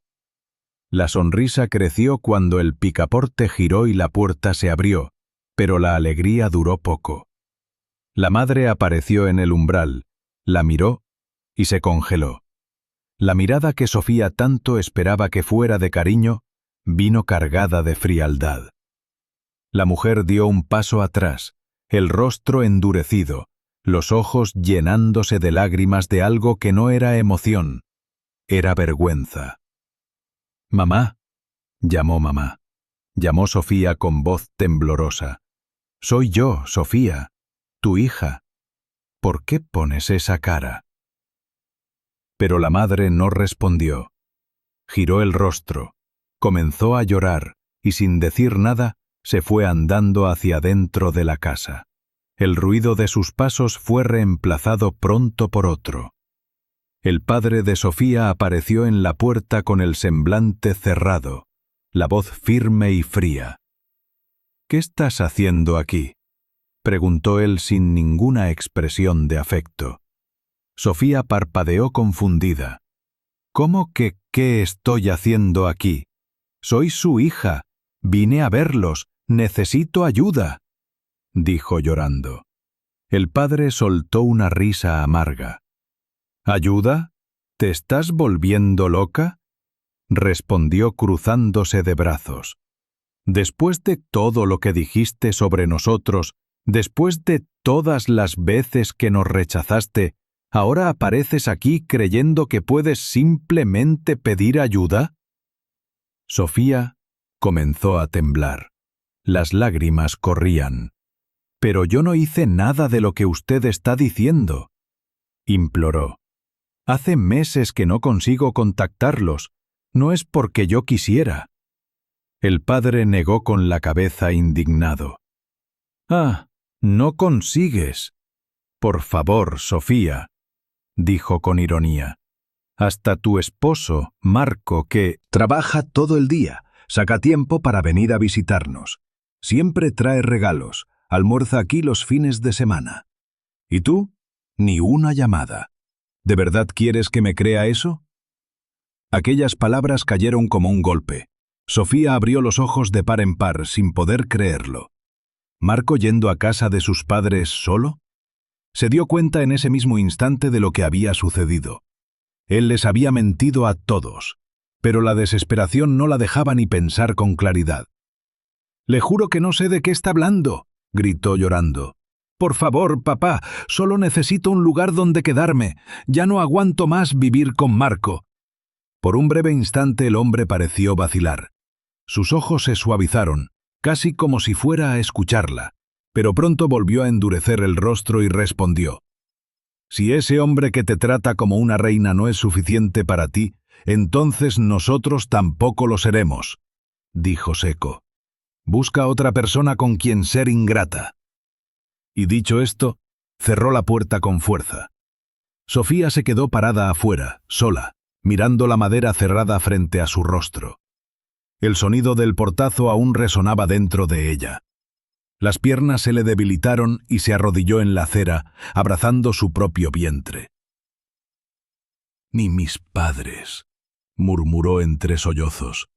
La sonrisa creció cuando el picaporte giró y la puerta se abrió, pero la alegría duró poco. La madre apareció en el umbral, la miró y se congeló. La mirada que Sofía tanto esperaba que fuera de cariño, vino cargada de frialdad. La mujer dio un paso atrás, el rostro endurecido, los ojos llenándose de lágrimas de algo que no era emoción, era vergüenza. «Mamá», llamó mamá. Llamó Sofía con voz temblorosa. «Soy yo, Sofía, tu hija. ¿Por qué pones esa cara?». Pero la madre no respondió. Giró el rostro, comenzó a llorar y sin decir nada se fue andando hacia dentro de la casa. El ruido de sus pasos fue reemplazado pronto por otro. El padre de Sofía apareció en la puerta con el semblante cerrado, la voz firme y fría. «¿Qué estás haciendo aquí?», preguntó él sin ninguna expresión de afecto. Sofía parpadeó confundida. «¿Cómo que qué estoy haciendo aquí? Soy su hija. Vine a verlos. Necesito ayuda», dijo llorando. El padre soltó una risa amarga. «¿Ayuda? ¿Te estás volviendo loca?», respondió cruzándose de brazos. «Después de todo lo que dijiste sobre nosotros, después de todas las veces que nos rechazaste, ¿ahora apareces aquí creyendo que puedes simplemente pedir ayuda?». Sofía comenzó a temblar. Las lágrimas corrían. «Pero yo no hice nada de lo que usted está diciendo», imploró. «Hace meses que no consigo contactarlos. No es porque yo quisiera». El padre negó con la cabeza indignado. «Ah, no consigues. Por favor, Sofía», dijo con ironía. «Hasta tu esposo, Marco, que trabaja todo el día, saca tiempo para venir a visitarnos. Siempre trae regalos, almuerza aquí los fines de semana. ¿Y tú? Ni una llamada. ¿De verdad quieres que me crea eso?». Aquellas palabras cayeron como un golpe. Sofía abrió los ojos de par en par sin poder creerlo. ¿Marco yendo a casa de sus padres solo? Se dio cuenta en ese mismo instante de lo que había sucedido. Él les había mentido a todos, pero la desesperación no la dejaba ni pensar con claridad. «Le juro que no sé de qué está hablando», gritó llorando. «Por favor, papá, solo necesito un lugar donde quedarme. Ya no aguanto más vivir con Marco». Por un breve instante el hombre pareció vacilar. Sus ojos se suavizaron, casi como si fuera a escucharla, pero pronto volvió a endurecer el rostro y respondió: Si ese hombre que te trata como una reina no es suficiente para ti, entonces nosotros tampoco lo seremos, dijo seco. Busca otra persona con quien ser ingrata. Y dicho esto, cerró la puerta con fuerza. Sofía se quedó parada afuera, sola, mirando la madera cerrada frente a su rostro. El sonido del portazo aún resonaba dentro de ella. Las piernas se le debilitaron y se arrodilló en la acera, abrazando su propio vientre. «Ni mis padres», murmuró entre sollozos,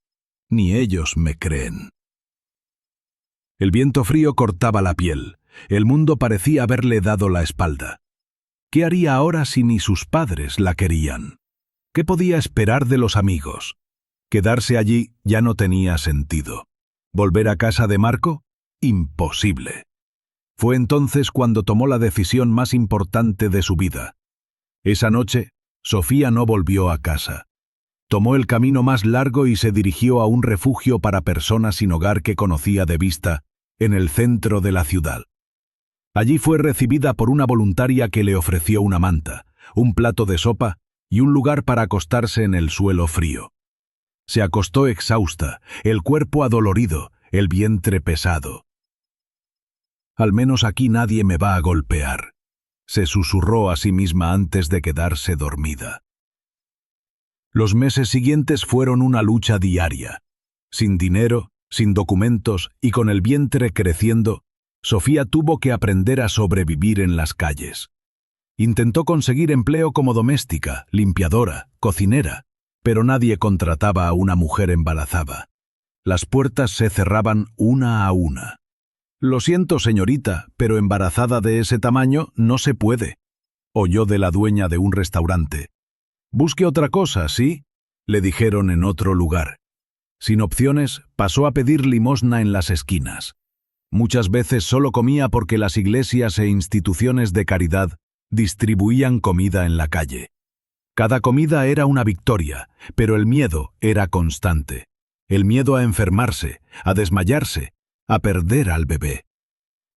«ni ellos me creen». El viento frío cortaba la piel. El mundo parecía haberle dado la espalda. ¿Qué haría ahora si ni sus padres la querían? ¿Qué podía esperar de los amigos? Quedarse allí ya no tenía sentido. ¿Volver a casa de Marco? Imposible. Fue entonces cuando tomó la decisión más importante de su vida. Esa noche, Sofía no volvió a casa. Tomó el camino más largo y se dirigió a un refugio para personas sin hogar que conocía de vista, en el centro de la ciudad. Allí fue recibida por una voluntaria que le ofreció una manta, un plato de sopa y un lugar para acostarse en el suelo frío. Se acostó exhausta, el cuerpo adolorido, el vientre pesado. «Al menos aquí nadie me va a golpear», se susurró a sí misma antes de quedarse dormida. Los meses siguientes fueron una lucha diaria. Sin dinero, sin documentos y con el vientre creciendo, Sofía tuvo que aprender a sobrevivir en las calles. Intentó conseguir empleo como doméstica, limpiadora, cocinera, pero nadie contrataba a una mujer embarazada. Las puertas se cerraban una a una. «Lo siento, señorita, pero embarazada de ese tamaño no se puede», oyó de la dueña de un restaurante. «Busque otra cosa, ¿sí?», le dijeron en otro lugar. Sin opciones, pasó a pedir limosna en las esquinas. Muchas veces solo comía porque las iglesias e instituciones de caridad distribuían comida en la calle. Cada comida era una victoria, pero el miedo era constante. El miedo a enfermarse, a desmayarse, a perder al bebé.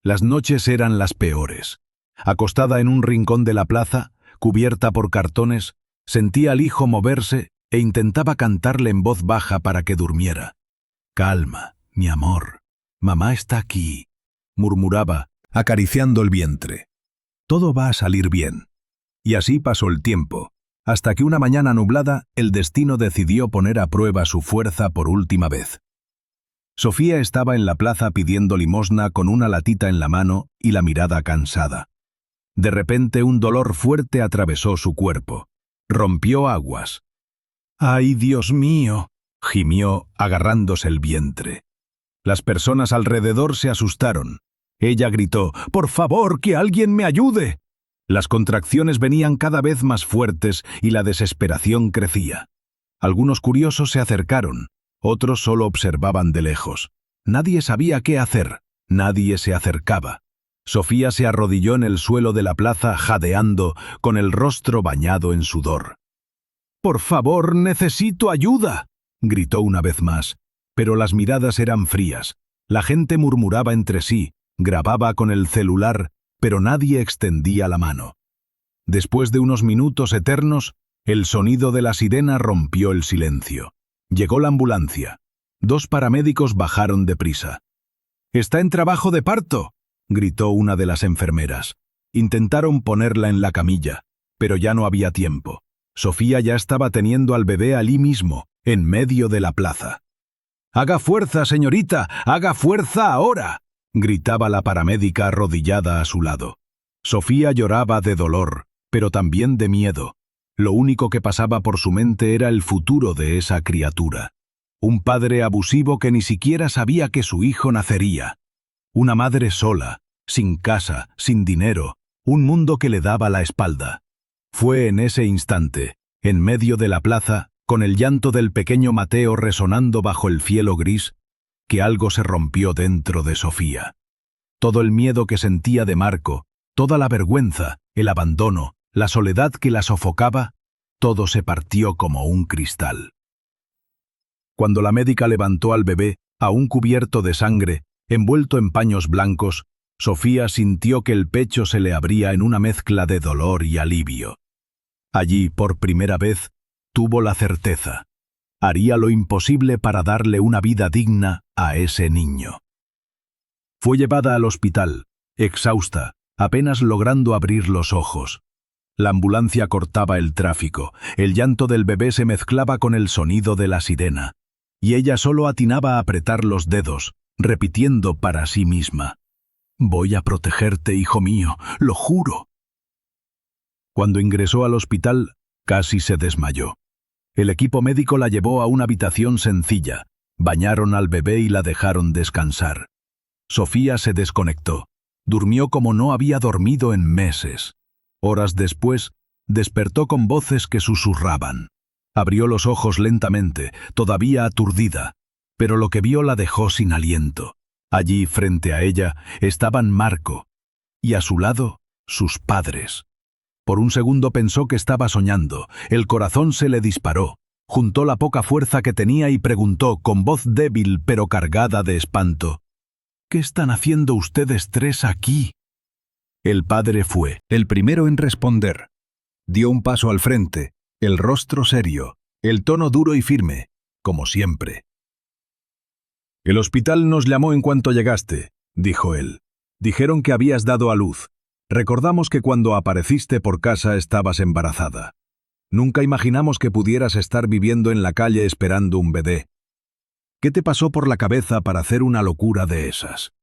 Las noches eran las peores. Acostada en un rincón de la plaza, cubierta por cartones, sentía al hijo moverse e intentaba cantarle en voz baja para que durmiera. «Calma, mi amor, mamá está aquí», murmuraba, acariciando el vientre. «Todo va a salir bien». Y así pasó el tiempo, hasta que una mañana nublada el destino decidió poner a prueba su fuerza por última vez. Sofía estaba en la plaza pidiendo limosna con una latita en la mano y la mirada cansada. De repente un dolor fuerte atravesó su cuerpo. Rompió aguas. «¡Ay, Dios mío!», gimió, agarrándose el vientre. Las personas alrededor se asustaron. Ella gritó: «¡Por favor, que alguien me ayude!». Las contracciones venían cada vez más fuertes y la desesperación crecía. Algunos curiosos se acercaron, otros solo observaban de lejos. Nadie sabía qué hacer, nadie se acercaba. Sofía se arrodilló en el suelo de la plaza jadeando, con el rostro bañado en sudor. «¡Por favor, necesito ayuda!», gritó una vez más, pero las miradas eran frías. La gente murmuraba entre sí, grababa con el celular, pero nadie extendía la mano. Después de unos minutos eternos, el sonido de la sirena rompió el silencio. Llegó la ambulancia. 2 paramédicos bajaron deprisa. «¡Está en trabajo de parto!», gritó una de las enfermeras. Intentaron ponerla en la camilla, pero ya no había tiempo. Sofía ya estaba teniendo al bebé allí mismo, en medio de la plaza. «¡Haga fuerza, señorita! ¡Haga fuerza ahora!», gritaba la paramédica arrodillada a su lado. Sofía lloraba de dolor, pero también de miedo. Lo único que pasaba por su mente era el futuro de esa criatura. Un padre abusivo que ni siquiera sabía que su hijo nacería. Una madre sola, sin casa, sin dinero, un mundo que le daba la espalda. Fue en ese instante, en medio de la plaza, con el llanto del pequeño Mateo resonando bajo el cielo gris, que algo se rompió dentro de Sofía. Todo el miedo que sentía de Marco, toda la vergüenza, el abandono, la soledad que la sofocaba, todo se partió como un cristal. Cuando la médica levantó al bebé, aún cubierto de sangre, envuelto en paños blancos, Sofía sintió que el pecho se le abría en una mezcla de dolor y alivio. Allí, por primera vez, tuvo la certeza. Haría lo imposible para darle una vida digna a ese niño. Fue llevada al hospital, exhausta, apenas logrando abrir los ojos. La ambulancia cortaba el tráfico, el llanto del bebé se mezclaba con el sonido de la sirena, y ella solo atinaba a apretar los dedos, repitiendo para sí misma: «Voy a protegerte, hijo mío, lo juro». Cuando ingresó al hospital, casi se desmayó. El equipo médico la llevó a una habitación sencilla, bañaron al bebé y la dejaron descansar. Sofía se desconectó. Durmió como no había dormido en meses. Horas después, despertó con voces que susurraban. Abrió los ojos lentamente, todavía aturdida, pero lo que vio la dejó sin aliento. Allí, frente a ella, estaban Marco, y a su lado, sus padres. Por un segundo pensó que estaba soñando, el corazón se le disparó, juntó la poca fuerza que tenía y preguntó con voz débil pero cargada de espanto: «¿Qué están haciendo ustedes tres aquí?». El padre fue el primero en responder. Dio un paso al frente, el rostro serio, el tono duro y firme, como siempre. «El hospital nos llamó en cuanto llegaste», dijo él. «Dijeron que habías dado a luz. Recordamos que cuando apareciste por casa estabas embarazada. Nunca imaginamos que pudieras estar viviendo en la calle esperando un bebé. ¿Qué te pasó por la cabeza para hacer una locura de esas?».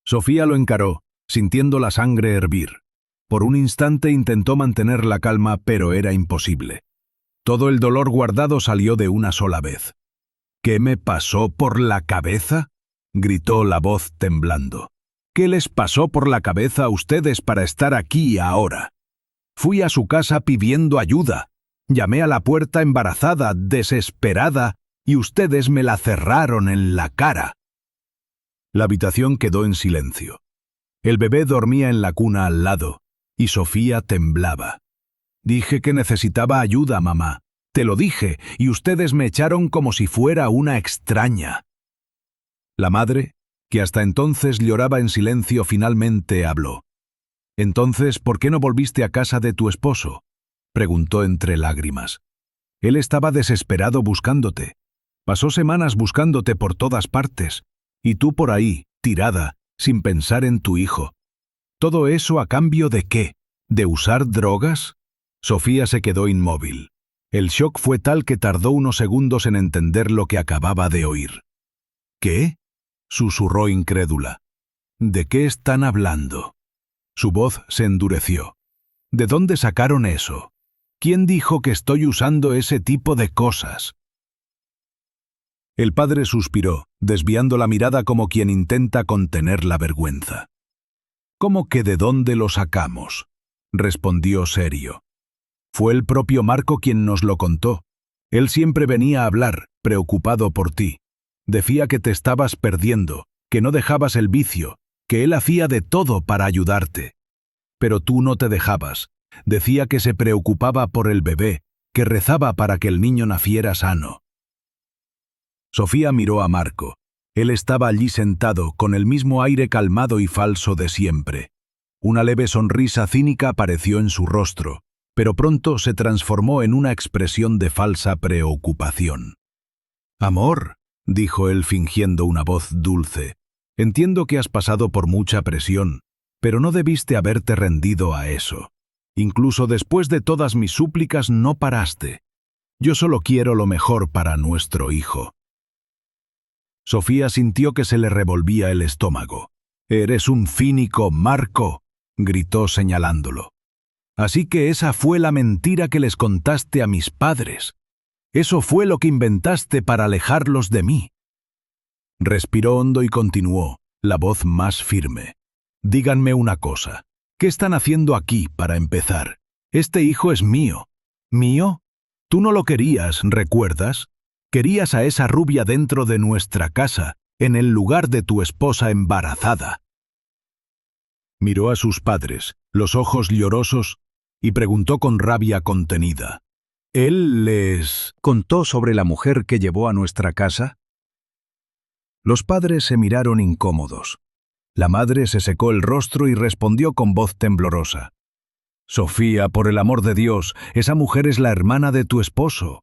Sofía lo encaró, sintiendo la sangre hervir. Por un instante intentó mantener la calma, pero era imposible. Todo el dolor guardado salió de una sola vez. «¿Qué me pasó por la cabeza?», gritó la voz temblando. «¿Qué les pasó por la cabeza a ustedes para estar aquí ahora? Fui a su casa pidiendo ayuda. Llamé a la puerta embarazada, desesperada, y ustedes me la cerraron en la cara». La habitación quedó en silencio. El bebé dormía en la cuna al lado, y Sofía temblaba. «Dije que necesitaba ayuda, mamá. Te lo dije, y ustedes me echaron como si fuera una extraña». La madre, que hasta entonces lloraba en silencio, finalmente habló. «Entonces, ¿por qué no volviste a casa de tu esposo?», preguntó entre lágrimas. «Él estaba desesperado buscándote. Pasó semanas buscándote por todas partes, y tú por ahí, tirada, sin pensar en tu hijo. ¿Todo eso a cambio de qué? ¿De usar drogas?». Sofía se quedó inmóvil. El shock fue tal que tardó unos segundos en entender lo que acababa de oír. «¿Qué?», susurró incrédula. «¿De qué están hablando?». Su voz se endureció. «¿De dónde sacaron eso? ¿Quién dijo que estoy usando ese tipo de cosas?». El padre suspiró, desviando la mirada como quien intenta contener la vergüenza. «¿Cómo que de dónde lo sacamos?», respondió serio. «Fue el propio Marco quien nos lo contó. Él siempre venía a hablar, preocupado por ti. Decía que te estabas perdiendo, que no dejabas el vicio, que él hacía de todo para ayudarte. Pero tú no te dejabas. Decía que se preocupaba por el bebé, que rezaba para que el niño naciera sano». Sofía miró a Marco. Él estaba allí sentado, con el mismo aire calmado y falso de siempre. Una leve sonrisa cínica apareció en su rostro, pero pronto se transformó en una expresión de falsa preocupación. «Amor», dijo él fingiendo una voz dulce, «entiendo que has pasado por mucha presión, pero no debiste haberte rendido a eso. Incluso después de todas mis súplicas no paraste. Yo solo quiero lo mejor para nuestro hijo». Sofía sintió que se le revolvía el estómago. «Eres un cínico, Marco», gritó señalándolo. «Así que esa fue la mentira que les contaste a mis padres. Eso fue lo que inventaste para alejarlos de mí». Respiró hondo y continuó, la voz más firme. «Díganme una cosa. ¿Qué están haciendo aquí, para empezar? Este hijo es mío». «¿Mío? Tú no lo querías, ¿recuerdas? Querías a esa rubia dentro de nuestra casa, en el lugar de tu esposa embarazada». Miró a sus padres, los ojos llorosos, y preguntó con rabia contenida: «¿Él les contó sobre la mujer que llevó a nuestra casa?». Los padres se miraron incómodos. La madre se secó el rostro y respondió con voz temblorosa. «Sofía, por el amor de Dios, esa mujer es la hermana de tu esposo».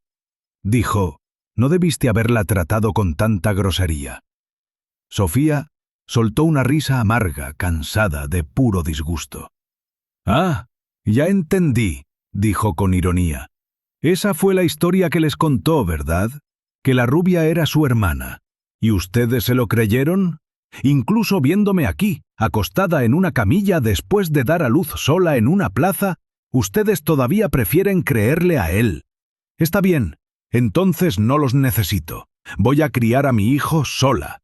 Dijo, «No debiste haberla tratado con tanta grosería». Sofía soltó una risa amarga, cansada, de puro disgusto. «Ah, ya entendí», dijo con ironía. «Esa fue la historia que les contó, ¿verdad? Que la rubia era su hermana. ¿Y ustedes se lo creyeron? Incluso viéndome aquí, acostada en una camilla después de dar a luz sola en una plaza, ustedes todavía prefieren creerle a él. Está bien, entonces no los necesito. Voy a criar a mi hijo sola».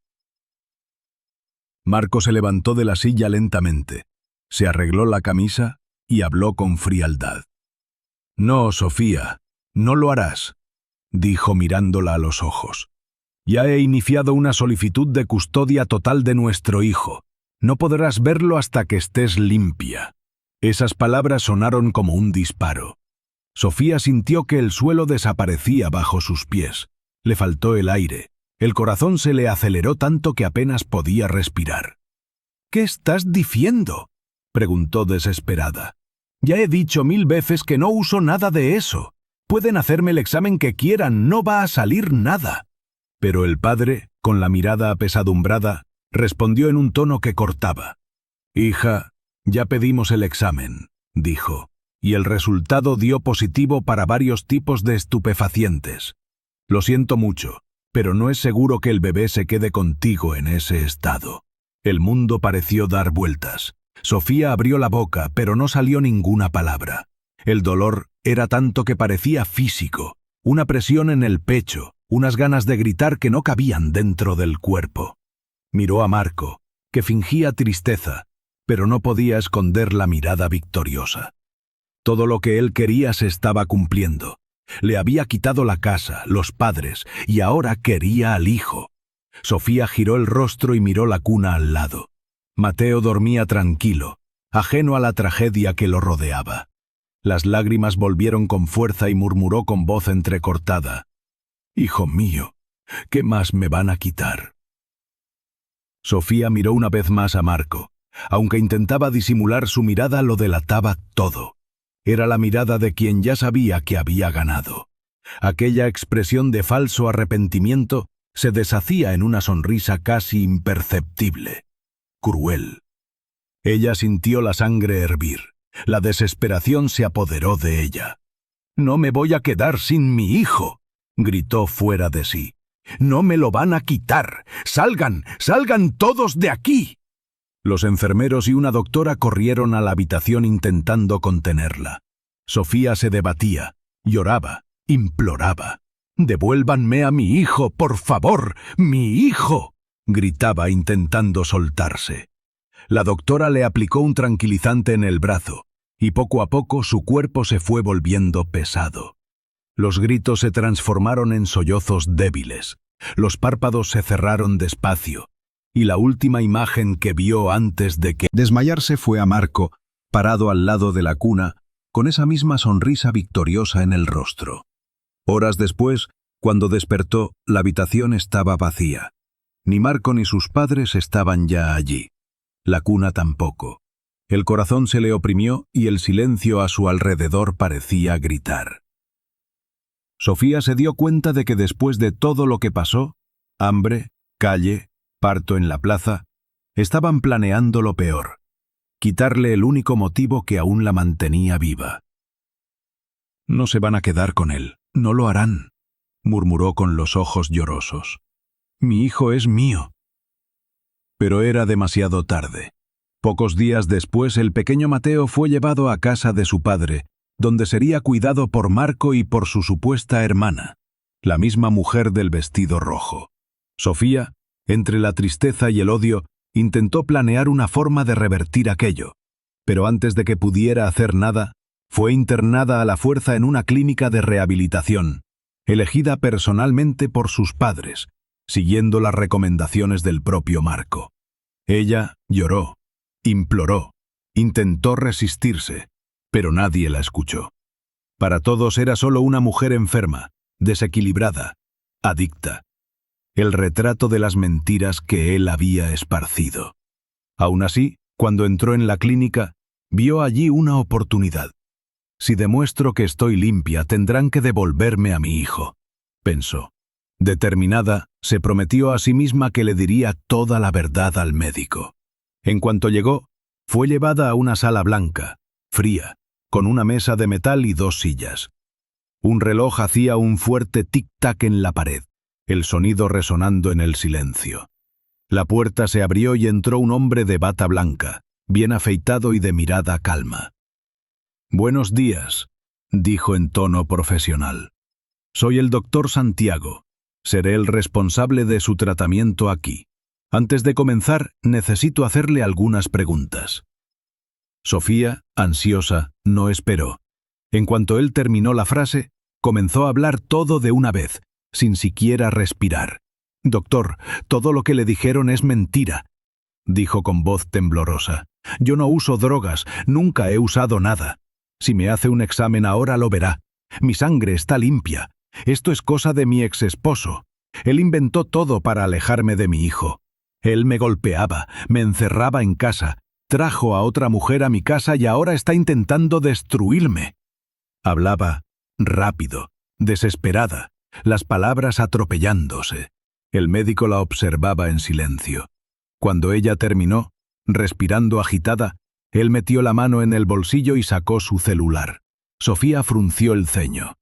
Marco se levantó de la silla lentamente, se arregló la camisa y habló con frialdad. «No, Sofía, no lo harás», dijo mirándola a los ojos. «Ya he iniciado una solicitud de custodia total de nuestro hijo. No podrás verlo hasta que estés limpia». Esas palabras sonaron como un disparo. Sofía sintió que el suelo desaparecía bajo sus pies. Le faltó el aire. El corazón se le aceleró tanto que apenas podía respirar. «¿Qué estás diciendo?», preguntó desesperada. «Ya he dicho 1000 veces que no uso nada de eso. Pueden hacerme el examen que quieran, no va a salir nada». Pero el padre, con la mirada apesadumbrada, respondió en un tono que cortaba. «Hija, ya pedimos el examen», dijo, «y el resultado dio positivo para varios tipos de estupefacientes. Lo siento mucho, pero no es seguro que el bebé se quede contigo en ese estado». El mundo pareció dar vueltas. Sofía abrió la boca, pero no salió ninguna palabra. El dolor era tanto que parecía físico, una presión en el pecho, unas ganas de gritar que no cabían dentro del cuerpo. Miró a Marco, que fingía tristeza, pero no podía esconder la mirada victoriosa. Todo lo que él quería se estaba cumpliendo. Le había quitado la casa, los padres, y ahora quería al hijo. Sofía giró el rostro y miró la cuna al lado. Mateo dormía tranquilo, ajeno a la tragedia que lo rodeaba. Las lágrimas volvieron con fuerza y murmuró con voz entrecortada: «Hijo mío, ¿qué más me van a quitar?». Sofía miró una vez más a Marco. Aunque intentaba disimular, su mirada lo delataba todo. Era la mirada de quien ya sabía que había ganado. Aquella expresión de falso arrepentimiento se deshacía en una sonrisa casi imperceptible, cruel. Ella sintió la sangre hervir. La desesperación se apoderó de ella. «No me voy a quedar sin mi hijo», gritó fuera de sí. «No me lo van a quitar. ¡Salgan! ¡Salgan todos de aquí!». Los enfermeros y una doctora corrieron a la habitación intentando contenerla. Sofía se debatía, lloraba, imploraba. «Devuélvanme a mi hijo, por favor, mi hijo», gritaba intentando soltarse. La doctora le aplicó un tranquilizante en el brazo, y poco a poco su cuerpo se fue volviendo pesado. Los gritos se transformaron en sollozos débiles, los párpados se cerraron despacio, y la última imagen que vio antes de que desmayarse fue a Marco, parado al lado de la cuna, con esa misma sonrisa victoriosa en el rostro. Horas después, cuando despertó, la habitación estaba vacía. Ni Marco ni sus padres estaban ya allí. La cuna tampoco. El corazón se le oprimió y el silencio a su alrededor parecía gritar. Sofía se dio cuenta de que después de todo lo que pasó, hambre, calle, parto en la plaza, estaban planeando lo peor: quitarle el único motivo que aún la mantenía viva. «No se van a quedar con él, no lo harán», murmuró con los ojos llorosos. «Mi hijo es mío». Pero era demasiado tarde. Pocos días después, el pequeño Mateo fue llevado a casa de su padre, donde sería cuidado por Marco y por su supuesta hermana, la misma mujer del vestido rojo. Sofía, entre la tristeza y el odio, intentó planear una forma de revertir aquello, pero antes de que pudiera hacer nada, fue internada a la fuerza en una clínica de rehabilitación, elegida personalmente por sus padres, siguiendo las recomendaciones del propio Marco. Ella lloró, imploró, intentó resistirse, pero nadie la escuchó. Para todos era solo una mujer enferma, desequilibrada, adicta. El retrato de las mentiras que él había esparcido. Aún así, cuando entró en la clínica, vio allí una oportunidad. Si demuestro que estoy limpia, tendrán que devolverme a mi hijo, pensó. Determinada, se prometió a sí misma que le diría toda la verdad al médico. En cuanto llegó, fue llevada a una sala blanca, fría, con una mesa de metal y 2 sillas. Un reloj hacía un fuerte tic-tac en la pared, el sonido resonando en el silencio. La puerta se abrió y entró un hombre de bata blanca, bien afeitado y de mirada calma. «Buenos días», dijo en tono profesional. «Soy el doctor Santiago. Seré el responsable de su tratamiento aquí. Antes de comenzar, necesito hacerle algunas preguntas». Sofía, ansiosa, no esperó. En cuanto él terminó la frase, comenzó a hablar todo de una vez, sin siquiera respirar. «Doctor, todo lo que le dijeron es mentira», dijo con voz temblorosa. «Yo no uso drogas, nunca he usado nada. Si me hace un examen ahora lo verá. Mi sangre está limpia. Esto es cosa de mi exesposo. Él inventó todo para alejarme de mi hijo. Él me golpeaba, me encerraba en casa, trajo a otra mujer a mi casa y ahora está intentando destruirme». Hablaba rápido, desesperada, las palabras atropellándose. El médico la observaba en silencio. Cuando ella terminó, respirando agitada, él metió la mano en el bolsillo y sacó su celular. Sofía frunció el ceño.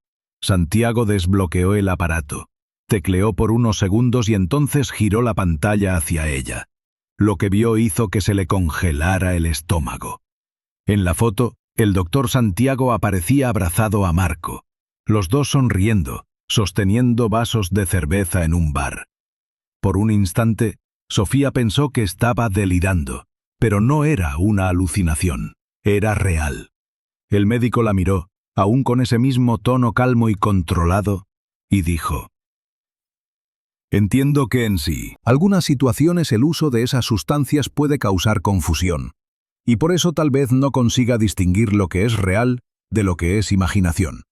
Santiago desbloqueó el aparato. Tecleó por unos segundos y entonces giró la pantalla hacia ella. Lo que vio hizo que se le congelara el estómago. En la foto, el doctor Santiago aparecía abrazado a Marco, los dos sonriendo, sosteniendo vasos de cerveza en un bar. Por un instante, Sofía pensó que estaba delirando, pero no era una alucinación, era real. El médico la miró, aún con ese mismo tono calmo y controlado, y dijo: «Entiendo que en sí, algunas situaciones el uso de esas sustancias puede causar confusión, y por eso tal vez no consiga distinguir lo que es real de lo que es imaginación.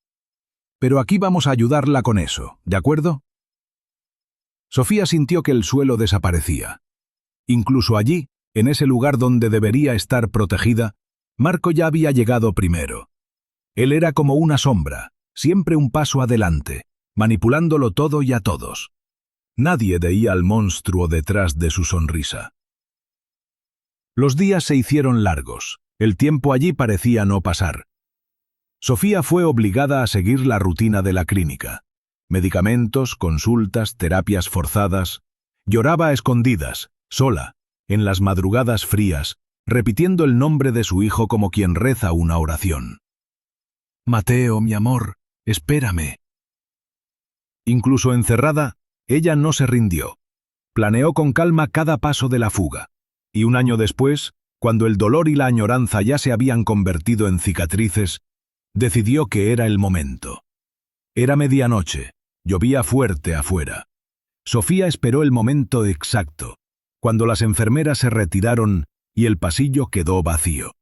Pero aquí vamos a ayudarla con eso, ¿de acuerdo?». Sofía sintió que el suelo desaparecía. Incluso allí, en ese lugar donde debería estar protegida, Marco ya había llegado primero. Él era como una sombra, siempre un paso adelante, manipulándolo todo y a todos. Nadie veía al monstruo detrás de su sonrisa. Los días se hicieron largos, el tiempo allí parecía no pasar. Sofía fue obligada a seguir la rutina de la clínica. Medicamentos, consultas, terapias forzadas. Lloraba a escondidas, sola, en las madrugadas frías, repitiendo el nombre de su hijo como quien reza una oración. «Mateo, mi amor, espérame». Incluso encerrada, ella no se rindió. Planeó con calma cada paso de la fuga. Y un año después, cuando el dolor y la añoranza ya se habían convertido en cicatrices, decidió que era el momento. Era medianoche, llovía fuerte afuera. Sofía esperó el momento exacto, cuando las enfermeras se retiraron y el pasillo quedó vacío.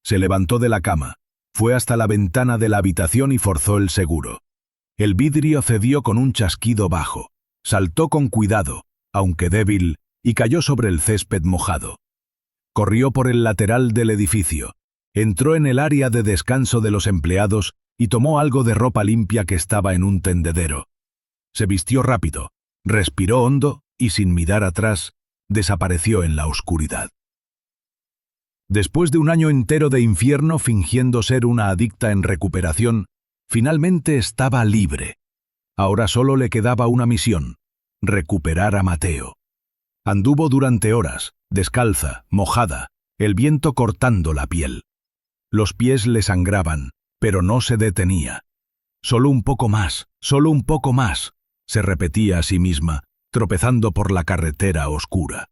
Se levantó de la cama, fue hasta la ventana de la habitación y forzó el seguro. El vidrio cedió con un chasquido bajo. Saltó con cuidado, aunque débil, y cayó sobre el césped mojado. Corrió por el lateral del edificio, entró en el área de descanso de los empleados y tomó algo de ropa limpia que estaba en un tendedero. Se vistió rápido, respiró hondo y sin mirar atrás, desapareció en la oscuridad. Después de un año entero de infierno fingiendo ser una adicta en recuperación, finalmente estaba libre. Ahora solo le quedaba una misión: recuperar a Mateo. Anduvo durante horas, descalza, mojada, el viento cortando la piel. Los pies le sangraban, pero no se detenía. Solo un poco más, se repetía a sí misma, tropezando por la carretera oscura.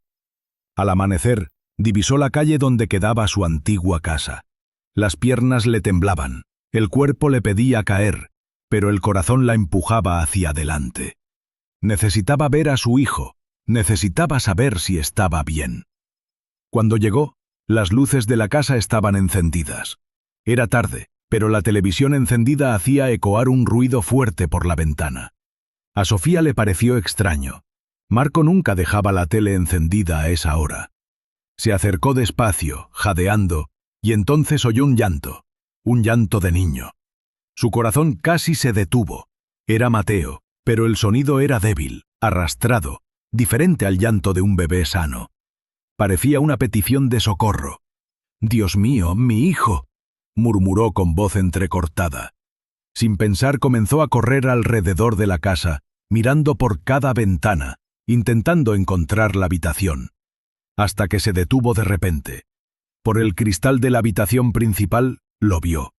Al amanecer, divisó la calle donde quedaba su antigua casa. Las piernas le temblaban, el cuerpo le pedía caer, pero el corazón la empujaba hacia adelante. Necesitaba ver a su hijo, necesitaba saber si estaba bien. Cuando llegó, las luces de la casa estaban encendidas. Era tarde, pero la televisión encendida hacía ecoar un ruido fuerte por la ventana. A Sofía le pareció extraño. Marco nunca dejaba la tele encendida a esa hora. Se acercó despacio, jadeando, y entonces oyó un llanto de niño. Su corazón casi se detuvo. Era Mateo, pero el sonido era débil, arrastrado, diferente al llanto de un bebé sano. Parecía una petición de socorro. «Dios mío, mi hijo», murmuró con voz entrecortada. Sin pensar comenzó a correr alrededor de la casa, mirando por cada ventana, intentando encontrar la habitación. Hasta que se detuvo de repente. Por el cristal de la habitación principal, lo vio.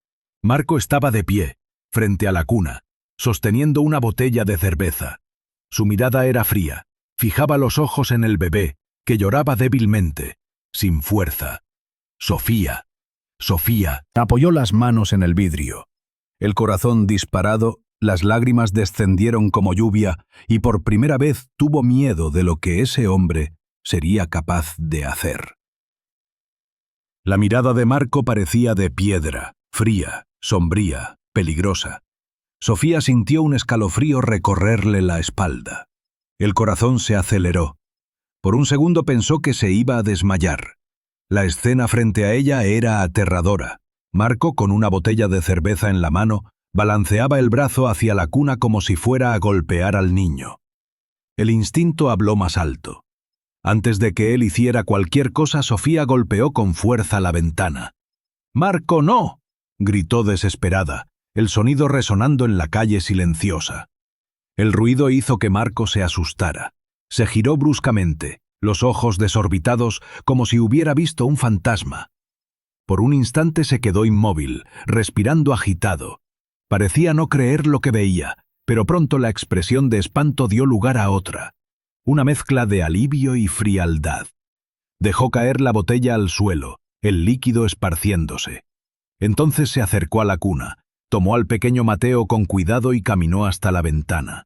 Marco estaba de pie, frente a la cuna, sosteniendo una botella de cerveza. Su mirada era fría, fijaba los ojos en el bebé, que lloraba débilmente, sin fuerza. «Sofía, Sofía», apoyó las manos en el vidrio. El corazón disparado, las lágrimas descendieron como lluvia y por primera vez tuvo miedo de lo que ese hombre sería capaz de hacer. La mirada de Marco parecía de piedra, fría, sombría, peligrosa. Sofía sintió un escalofrío recorrerle la espalda. El corazón se aceleró. Por un segundo pensó que se iba a desmayar. La escena frente a ella era aterradora. Marco, con una botella de cerveza en la mano, balanceaba el brazo hacia la cuna como si fuera a golpear al niño. El instinto habló más alto. Antes de que él hiciera cualquier cosa, Sofía golpeó con fuerza la ventana. «¡Marco, no!», gritó desesperada, el sonido resonando en la calle silenciosa. El ruido hizo que Marco se asustara. Se giró bruscamente, los ojos desorbitados como si hubiera visto un fantasma. Por un instante se quedó inmóvil, respirando agitado. Parecía no creer lo que veía, pero pronto la expresión de espanto dio lugar a otra. Una mezcla de alivio y frialdad. Dejó caer la botella al suelo, el líquido esparciéndose. Entonces se acercó a la cuna, tomó al pequeño Mateo con cuidado y caminó hasta la ventana.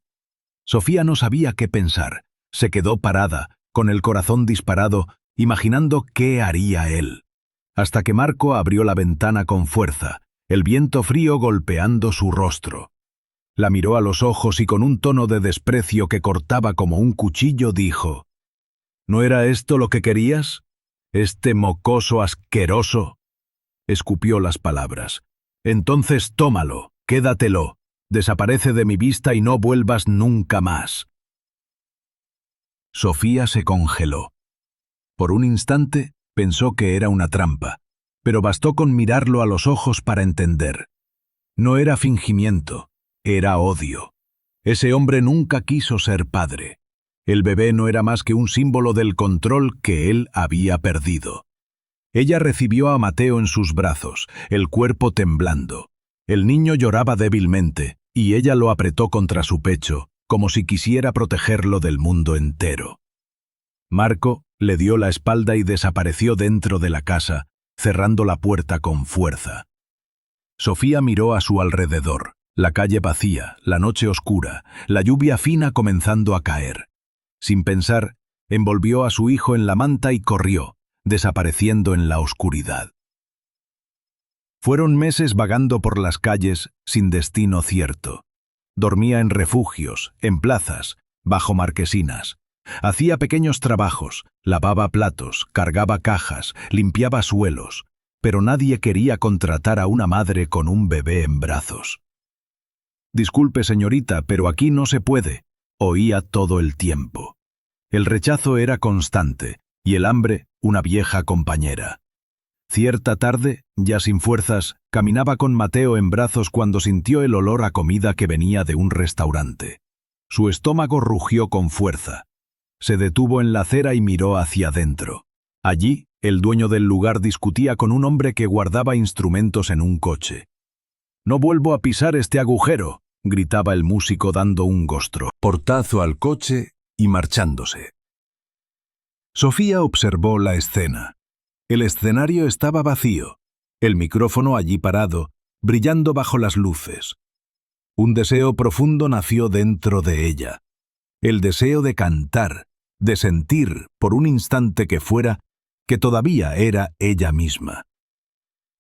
Sofía no sabía qué pensar. Se quedó parada, con el corazón disparado, imaginando qué haría él. Hasta que Marco abrió la ventana con fuerza, el viento frío golpeando su rostro. La miró a los ojos y con un tono de desprecio que cortaba como un cuchillo dijo: «¿No era esto lo que querías? ¿Este mocoso asqueroso?». Escupió las palabras. «Entonces tómalo, quédatelo, desaparece de mi vista y no vuelvas nunca más». Sofía se congeló. Por un instante pensó que era una trampa, pero bastó con mirarlo a los ojos para entender. No era fingimiento, era odio. Ese hombre nunca quiso ser padre. El bebé no era más que un símbolo del control que él había perdido. Ella recibió a Mateo en sus brazos, el cuerpo temblando. El niño lloraba débilmente, y ella lo apretó contra su pecho, como si quisiera protegerlo del mundo entero. Marco le dio la espalda y desapareció dentro de la casa, cerrando la puerta con fuerza. Sofía miró a su alrededor, la calle vacía, la noche oscura, la lluvia fina comenzando a caer. Sin pensar, envolvió a su hijo en la manta y corrió, desapareciendo en la oscuridad. Fueron meses vagando por las calles sin destino cierto. Dormía en refugios, en plazas, bajo marquesinas. Hacía pequeños trabajos, lavaba platos, cargaba cajas, limpiaba suelos, pero nadie quería contratar a una madre con un bebé en brazos. «Disculpe, señorita, pero aquí no se puede», oía todo el tiempo. El rechazo era constante, y el hambre una vieja compañera. Cierta tarde, ya sin fuerzas, caminaba con Mateo en brazos cuando sintió el olor a comida que venía de un restaurante. Su estómago rugió con fuerza. Se detuvo en la acera y miró hacia adentro. Allí, el dueño del lugar discutía con un hombre que guardaba instrumentos en un coche. «No vuelvo a pisar este agujero», gritaba el músico dando un gostro, portazo al coche y marchándose. Sofía observó la escena. El escenario estaba vacío, el micrófono allí parado, brillando bajo las luces. Un deseo profundo nació dentro de ella. El deseo de cantar, de sentir, por un instante que fuera, que todavía era ella misma.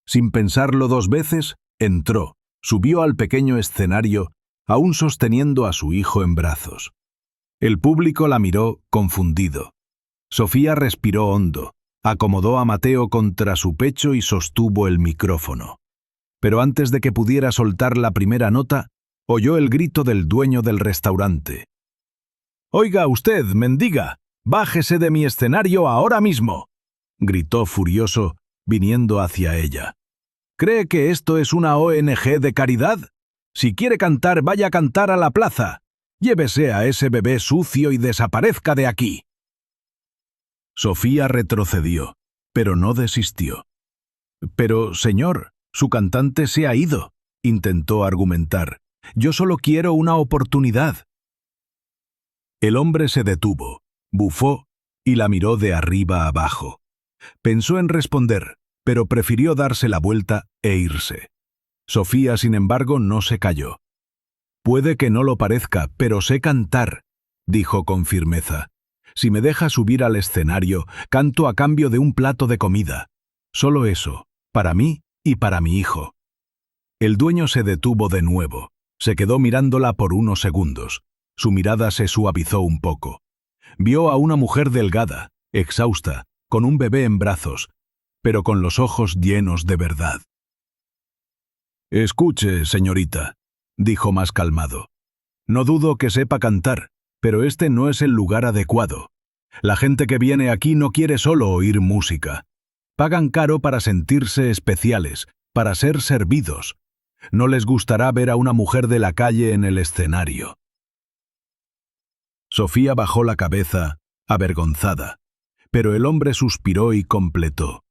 Sin pensarlo dos veces, entró, subió al pequeño escenario, aún sosteniendo a su hijo en brazos. El público la miró confundido. Sofía respiró hondo, acomodó a Mateo contra su pecho y sostuvo el micrófono. Pero antes de que pudiera soltar la primera nota, oyó el grito del dueño del restaurante. «Oiga usted, mendiga, bájese de mi escenario ahora mismo», gritó furioso, viniendo hacia ella. «¿Cree que esto es una ONG de caridad? Si quiere cantar, vaya a cantar a la plaza. Llévese a ese bebé sucio y desaparezca de aquí». Sofía retrocedió, pero no desistió. «Pero, señor, su cantante se ha ido», intentó argumentar. «Yo solo quiero una oportunidad». El hombre se detuvo, bufó y la miró de arriba abajo. Pensó en responder, pero prefirió darse la vuelta e irse. Sofía, sin embargo, no se calló. «Puede que no lo parezca, pero sé cantar», dijo con firmeza. «Si me deja subir al escenario, canto a cambio de un plato de comida. Solo eso, para mí y para mi hijo». El dueño se detuvo de nuevo. Se quedó mirándola por unos segundos. Su mirada se suavizó un poco. Vio a una mujer delgada, exhausta, con un bebé en brazos, pero con los ojos llenos de verdad. «Escuche, señorita», dijo más calmado. «No dudo que sepa cantar, pero este no es el lugar adecuado. La gente que viene aquí no quiere solo oír música. Pagan caro para sentirse especiales, para ser servidos. No les gustará ver a una mujer de la calle en el escenario». Sofía bajó la cabeza, avergonzada, pero el hombre suspiró y completó.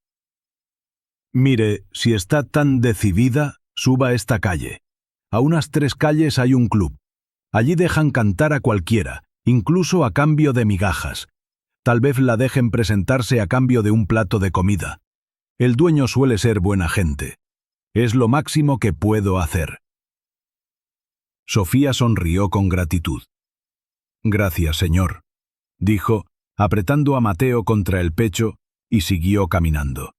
«Mire, si está tan decidida, suba a esta calle. A unas 3 calles hay un club. Allí dejan cantar a cualquiera, incluso a cambio de migajas. Tal vez la dejen presentarse a cambio de un plato de comida. El dueño suele ser buena gente. Es lo máximo que puedo hacer». Sofía sonrió con gratitud. «Gracias, señor», dijo, apretando a Mateo contra el pecho, y siguió caminando.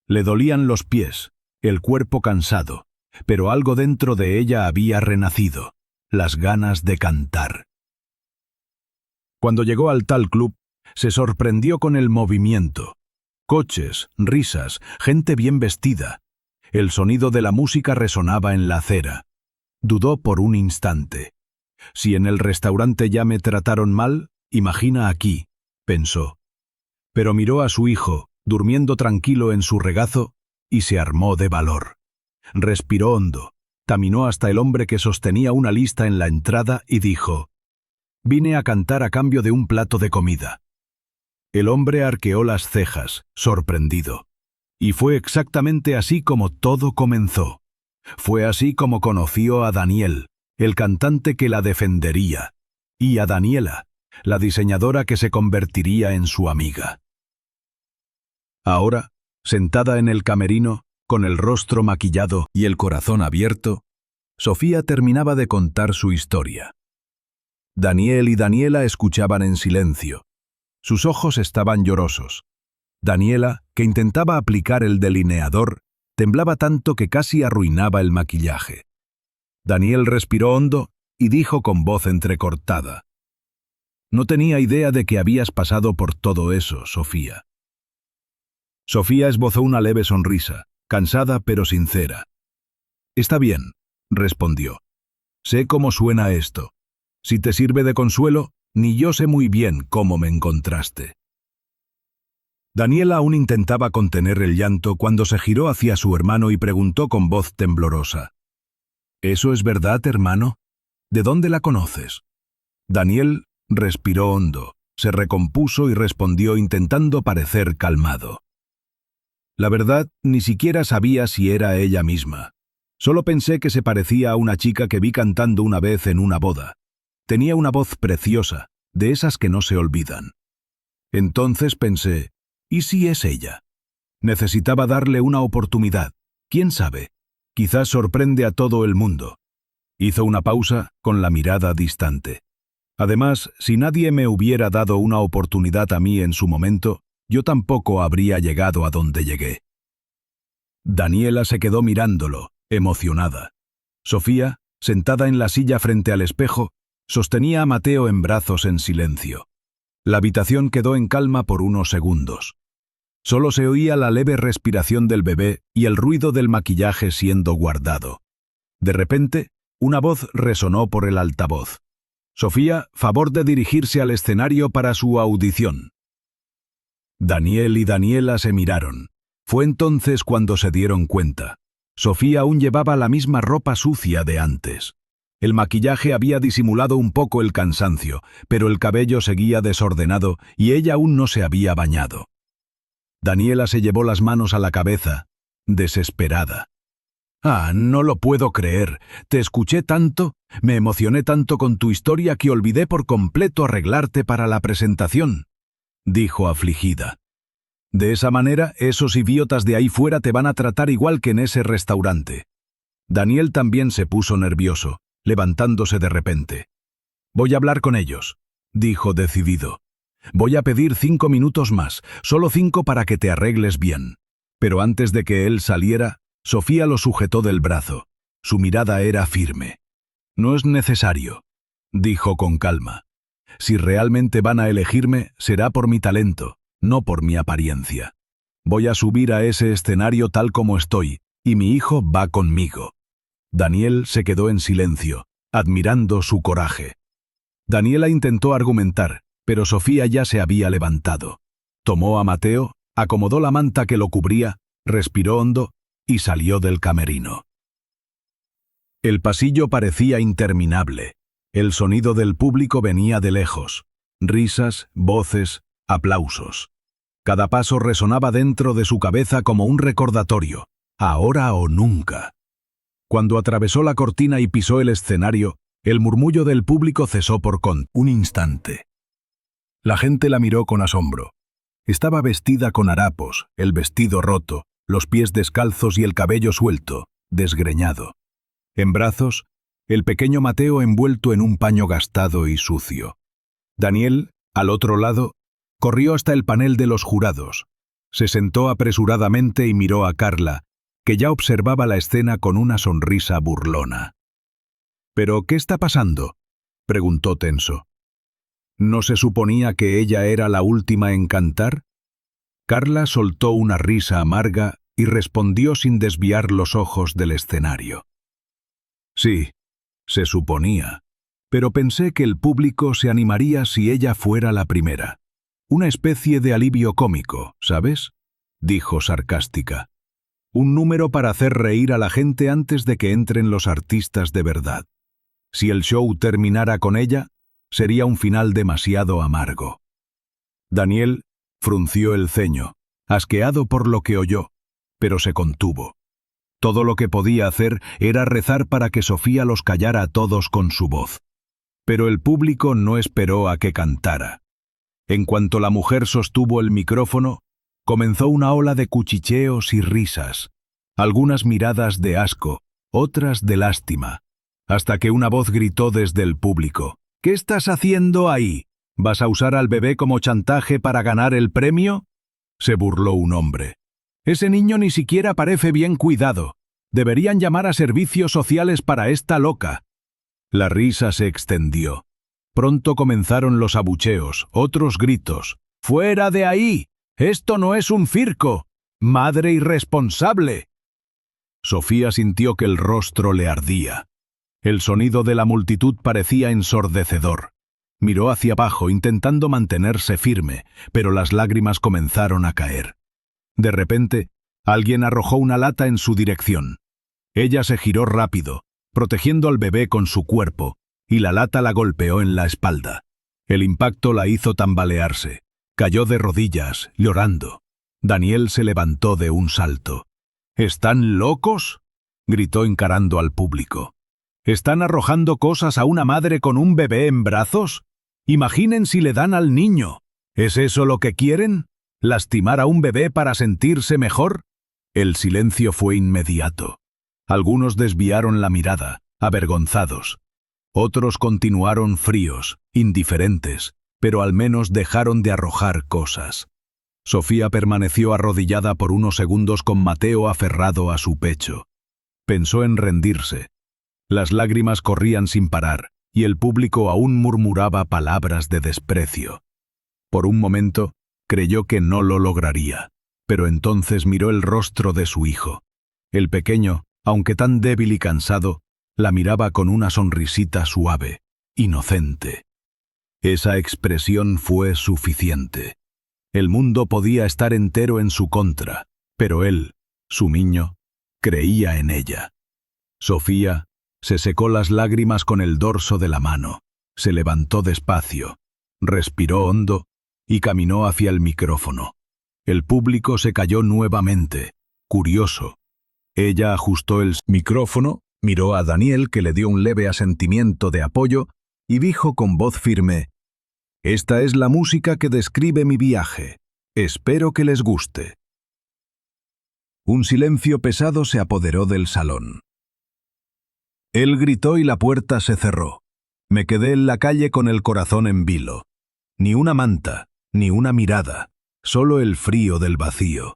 Le dolían los pies, el cuerpo cansado, pero algo dentro de ella había renacido, las ganas de cantar. Cuando llegó al tal club, se sorprendió con el movimiento. Coches, risas, gente bien vestida. El sonido de la música resonaba en la acera. Dudó por un instante. «Si en el restaurante ya me trataron mal, imagina aquí», pensó. Pero miró a su hijo, durmiendo tranquilo en su regazo, y se armó de valor. Respiró hondo, caminó hasta el hombre que sostenía una lista en la entrada y dijo: «Vine a cantar a cambio de un plato de comida». El hombre arqueó las cejas, sorprendido. Y fue exactamente así como todo comenzó. Fue así como conoció a Daniel, el cantante que la defendería, y a Daniela, la diseñadora que se convertiría en su amiga. Ahora, sentada en el camerino, con el rostro maquillado y el corazón abierto, Sofía terminaba de contar su historia. Daniel y Daniela escuchaban en silencio. Sus ojos estaban llorosos. Daniela, que intentaba aplicar el delineador, temblaba tanto que casi arruinaba el maquillaje. Daniel respiró hondo y dijo con voz entrecortada: «No tenía idea de que habías pasado por todo eso, Sofía». Sofía esbozó una leve sonrisa, cansada pero sincera. «Está bien», respondió. «Sé cómo suena esto. Si te sirve de consuelo, ni yo sé muy bien cómo me encontraste». Daniela aún intentaba contener el llanto cuando se giró hacia su hermano y preguntó con voz temblorosa: «¿Eso es verdad, hermano? ¿De dónde la conoces?» Daniel respiró hondo, se recompuso y respondió intentando parecer calmado: «La verdad, ni siquiera sabía si era ella misma. Solo pensé que se parecía a una chica que vi cantando una vez en una boda. Tenía una voz preciosa, de esas que no se olvidan. Entonces pensé, ¿y si es ella? Necesitaba darle una oportunidad. ¿Quién sabe? Quizás sorprende a todo el mundo». Hizo una pausa con la mirada distante. «Además, si nadie me hubiera dado una oportunidad a mí en su momento, yo tampoco habría llegado a donde llegué». Daniela se quedó mirándolo, emocionada. Sofía, sentada en la silla frente al espejo, sostenía a Mateo en brazos en silencio. La habitación quedó en calma por unos segundos. Solo se oía la leve respiración del bebé y el ruido del maquillaje siendo guardado. De repente, una voz resonó por el altavoz. «Sofía, favor de dirigirse al escenario para su audición». Daniel y Daniela se miraron. Fue entonces cuando se dieron cuenta. Sofía aún llevaba la misma ropa sucia de antes. El maquillaje había disimulado un poco el cansancio, pero el cabello seguía desordenado y ella aún no se había bañado. Daniela se llevó las manos a la cabeza, desesperada. «Ah, no lo puedo creer. Te escuché tanto, me emocioné tanto con tu historia que olvidé por completo arreglarte para la presentación», dijo afligida. «De esa manera, esos idiotas de ahí fuera te van a tratar igual que en ese restaurante». Daniel también se puso nervioso, levantándose de repente. «Voy a hablar con ellos», dijo decidido. «Voy a pedir 5 minutos más, solo 5 para que te arregles bien». Pero antes de que él saliera, Sofía lo sujetó del brazo. Su mirada era firme. «No es necesario», dijo con calma. «Si realmente van a elegirme, será por mi talento, no por mi apariencia. Voy a subir a ese escenario tal como estoy, y mi hijo va conmigo». Daniel se quedó en silencio, admirando su coraje. Daniela intentó argumentar, pero Sofía ya se había levantado. Tomó a Mateo, acomodó la manta que lo cubría, respiró hondo y salió del camerino. El pasillo parecía interminable. El sonido del público venía de lejos. Risas, voces, aplausos. Cada paso resonaba dentro de su cabeza como un recordatorio. Ahora o nunca. Cuando atravesó la cortina y pisó el escenario, el murmullo del público cesó por un instante. La gente la miró con asombro. Estaba vestida con harapos, el vestido roto, los pies descalzos y el cabello suelto, desgreñado. En brazos, el pequeño Mateo envuelto en un paño gastado y sucio. Daniel, al otro lado, corrió hasta el panel de los jurados. Se sentó apresuradamente y miró a Carla, que ya observaba la escena con una sonrisa burlona. «¿Pero qué está pasando?», preguntó tenso. «¿No se suponía que ella era la última en cantar?». Carla soltó una risa amarga y respondió sin desviar los ojos del escenario. «Sí, se suponía, pero pensé que el público se animaría si ella fuera la primera. Una especie de alivio cómico, ¿sabes?», dijo sarcástica. «Un número para hacer reír a la gente antes de que entren los artistas de verdad. Si el show terminara con ella, sería un final demasiado amargo». Daniel frunció el ceño, asqueado por lo que oyó, pero se contuvo. Todo lo que podía hacer era rezar para que Sofía los callara a todos con su voz. Pero el público no esperó a que cantara. En cuanto la mujer sostuvo el micrófono, comenzó una ola de cuchicheos y risas, algunas miradas de asco, otras de lástima, hasta que una voz gritó desde el público: «¿Qué estás haciendo ahí? ¿Vas a usar al bebé como chantaje para ganar el premio?», se burló un hombre. «Ese niño ni siquiera parece bien cuidado. Deberían llamar a servicios sociales para esta loca». La risa se extendió. Pronto comenzaron los abucheos, otros gritos. «¡Fuera de ahí! ¡Esto no es un circo! ¡Madre irresponsable!». Sofía sintió que el rostro le ardía. El sonido de la multitud parecía ensordecedor. Miró hacia abajo intentando mantenerse firme, pero las lágrimas comenzaron a caer. De repente, alguien arrojó una lata en su dirección. Ella se giró rápido, protegiendo al bebé con su cuerpo, y la lata la golpeó en la espalda. El impacto la hizo tambalearse. Cayó de rodillas, llorando. Daniel se levantó de un salto. «¿Están locos?», gritó encarando al público. «¿Están arrojando cosas a una madre con un bebé en brazos? Imaginen si le dan al niño. ¿Es eso lo que quieren? ¿Lastimar a un bebé para sentirse mejor?». El silencio fue inmediato. Algunos desviaron la mirada, avergonzados. Otros continuaron fríos, indiferentes, pero al menos dejaron de arrojar cosas. Sofía permaneció arrodillada por unos segundos con Mateo aferrado a su pecho. Pensó en rendirse. Las lágrimas corrían sin parar, y el público aún murmuraba palabras de desprecio. Por un momento, creyó que no lo lograría. pero entonces miró el rostro de su hijo. El pequeño, aunque tan débil y cansado, la miraba con una sonrisita suave, inocente. Esa expresión fue suficiente. El mundo podía estar entero en su contra, pero él, su niño, creía en ella. Sofía se secó las lágrimas con el dorso de la mano, se levantó despacio, respiró hondo y caminó hacia el micrófono. El público se calló nuevamente, curioso. Ella ajustó el micrófono, miró a Daniel, que le dio un leve asentimiento de apoyo, y dijo con voz firme: «Esta es la música que describe mi viaje. Espero que les guste». Un silencio pesado se apoderó del salón. Él gritó y la puerta se cerró. Me quedé en la calle con el corazón en vilo. Ni una manta, ni una mirada, solo el frío del vacío.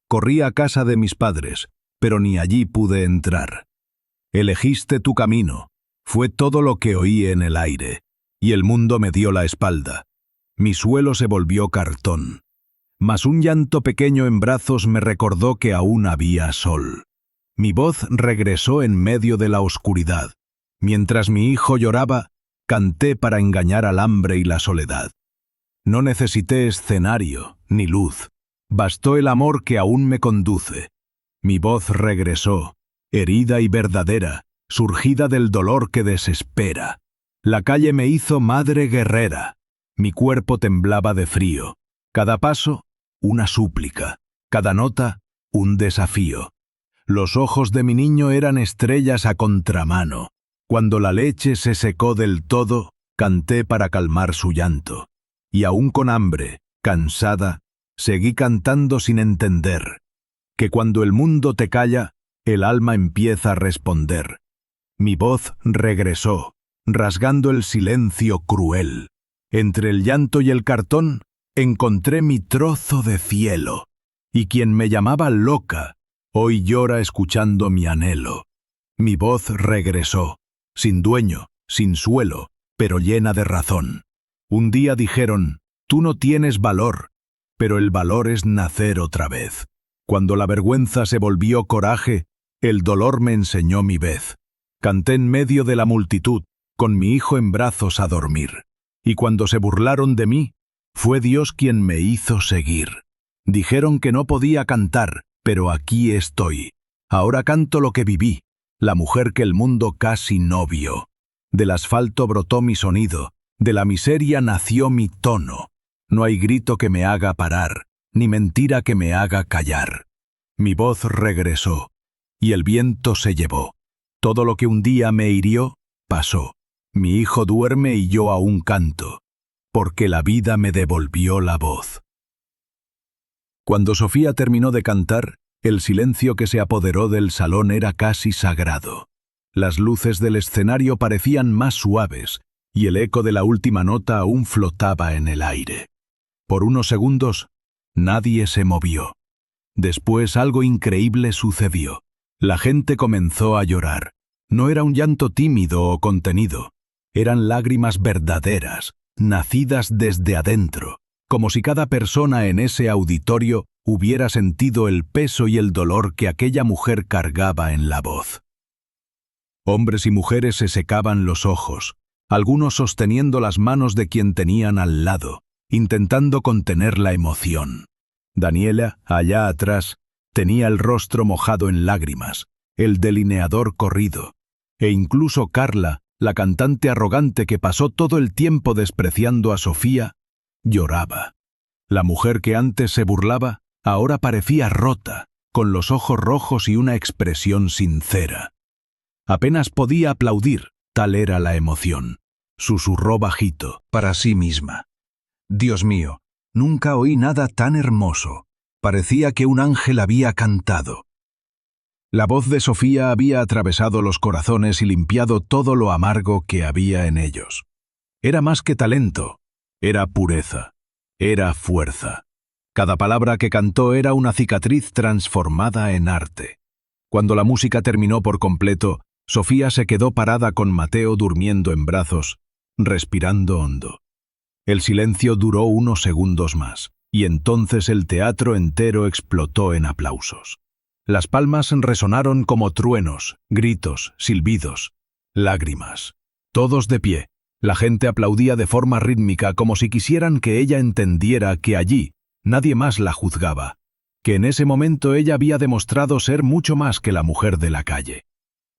Corrí a casa de mis padres, pero ni allí pude entrar. Elegiste tu camino, fue todo lo que oí en el aire, y el mundo me dio la espalda. Mi suelo se volvió cartón. Mas un llanto pequeño en brazos me recordó que aún había sol. Mi voz regresó en medio de la oscuridad. Mientras mi hijo lloraba, canté para engañar al hambre y la soledad. No necesité escenario ni luz. Bastó el amor que aún me conduce. Mi voz regresó, herida y verdadera, surgida del dolor que desespera. La calle me hizo madre guerrera. Mi cuerpo temblaba de frío. Cada paso, una súplica. Cada nota, un desafío. Los ojos de mi niño eran estrellas a contramano. Cuando la leche se secó del todo, canté para calmar su llanto. Y aún con hambre, cansada, seguí cantando sin entender que cuando el mundo te calla, el alma empieza a responder. Mi voz regresó, rasgando el silencio cruel. Entre el llanto y el cartón, encontré mi trozo de cielo. Y quien me llamaba loca, hoy llora escuchando mi anhelo. Mi voz regresó, sin dueño, sin suelo, pero llena de razón. Un día dijeron: tú no tienes valor, pero el valor es nacer otra vez. Cuando la vergüenza se volvió coraje, el dolor me enseñó mi vez. Canté en medio de la multitud, con mi hijo en brazos a dormir. Y cuando se burlaron de mí, fue Dios quien me hizo seguir. Dijeron que no podía cantar, pero aquí estoy. Ahora canto lo que viví, la mujer que el mundo casi no vio. Del asfalto brotó mi sonido, de la miseria nació mi tono. No hay grito que me haga parar, ni mentira que me haga callar. Mi voz regresó, y el viento se llevó. Todo lo que un día me hirió, pasó. Mi hijo duerme y yo aún canto, porque la vida me devolvió la voz. Cuando Sofía terminó de cantar, el silencio que se apoderó del salón era casi sagrado. Las luces del escenario parecían más suaves, y el eco de la última nota aún flotaba en el aire. Por unos segundos, nadie se movió. Después algo increíble sucedió. La gente comenzó a llorar. No era un llanto tímido o contenido. Eran lágrimas verdaderas, nacidas desde adentro, como si cada persona en ese auditorio hubiera sentido el peso y el dolor que aquella mujer cargaba en la voz. Hombres y mujeres se secaban los ojos, algunos sosteniendo las manos de quien tenían al lado, intentando contener la emoción. Daniela, allá atrás, tenía el rostro mojado en lágrimas, el delineador corrido, e incluso Carla, la cantante arrogante que pasó todo el tiempo despreciando a Sofía, lloraba. La mujer que antes se burlaba, ahora parecía rota, con los ojos rojos y una expresión sincera. Apenas podía aplaudir, tal era la emoción. Susurró bajito, para sí misma: «Dios mío, nunca oí nada tan hermoso. Parecía que un ángel había cantado». La voz de Sofía había atravesado los corazones y limpiado todo lo amargo que había en ellos. Era más que talento, era pureza, era fuerza. Cada palabra que cantó era una cicatriz transformada en arte. Cuando la música terminó por completo, Sofía se quedó parada con Mateo durmiendo en brazos, respirando hondo. El silencio duró unos segundos más. y entonces el teatro entero explotó en aplausos. Las palmas resonaron como truenos, gritos, silbidos, lágrimas. Todos de pie. La gente aplaudía de forma rítmica como si quisieran que ella entendiera que allí nadie más la juzgaba, que en ese momento ella había demostrado ser mucho más que la mujer de la calle.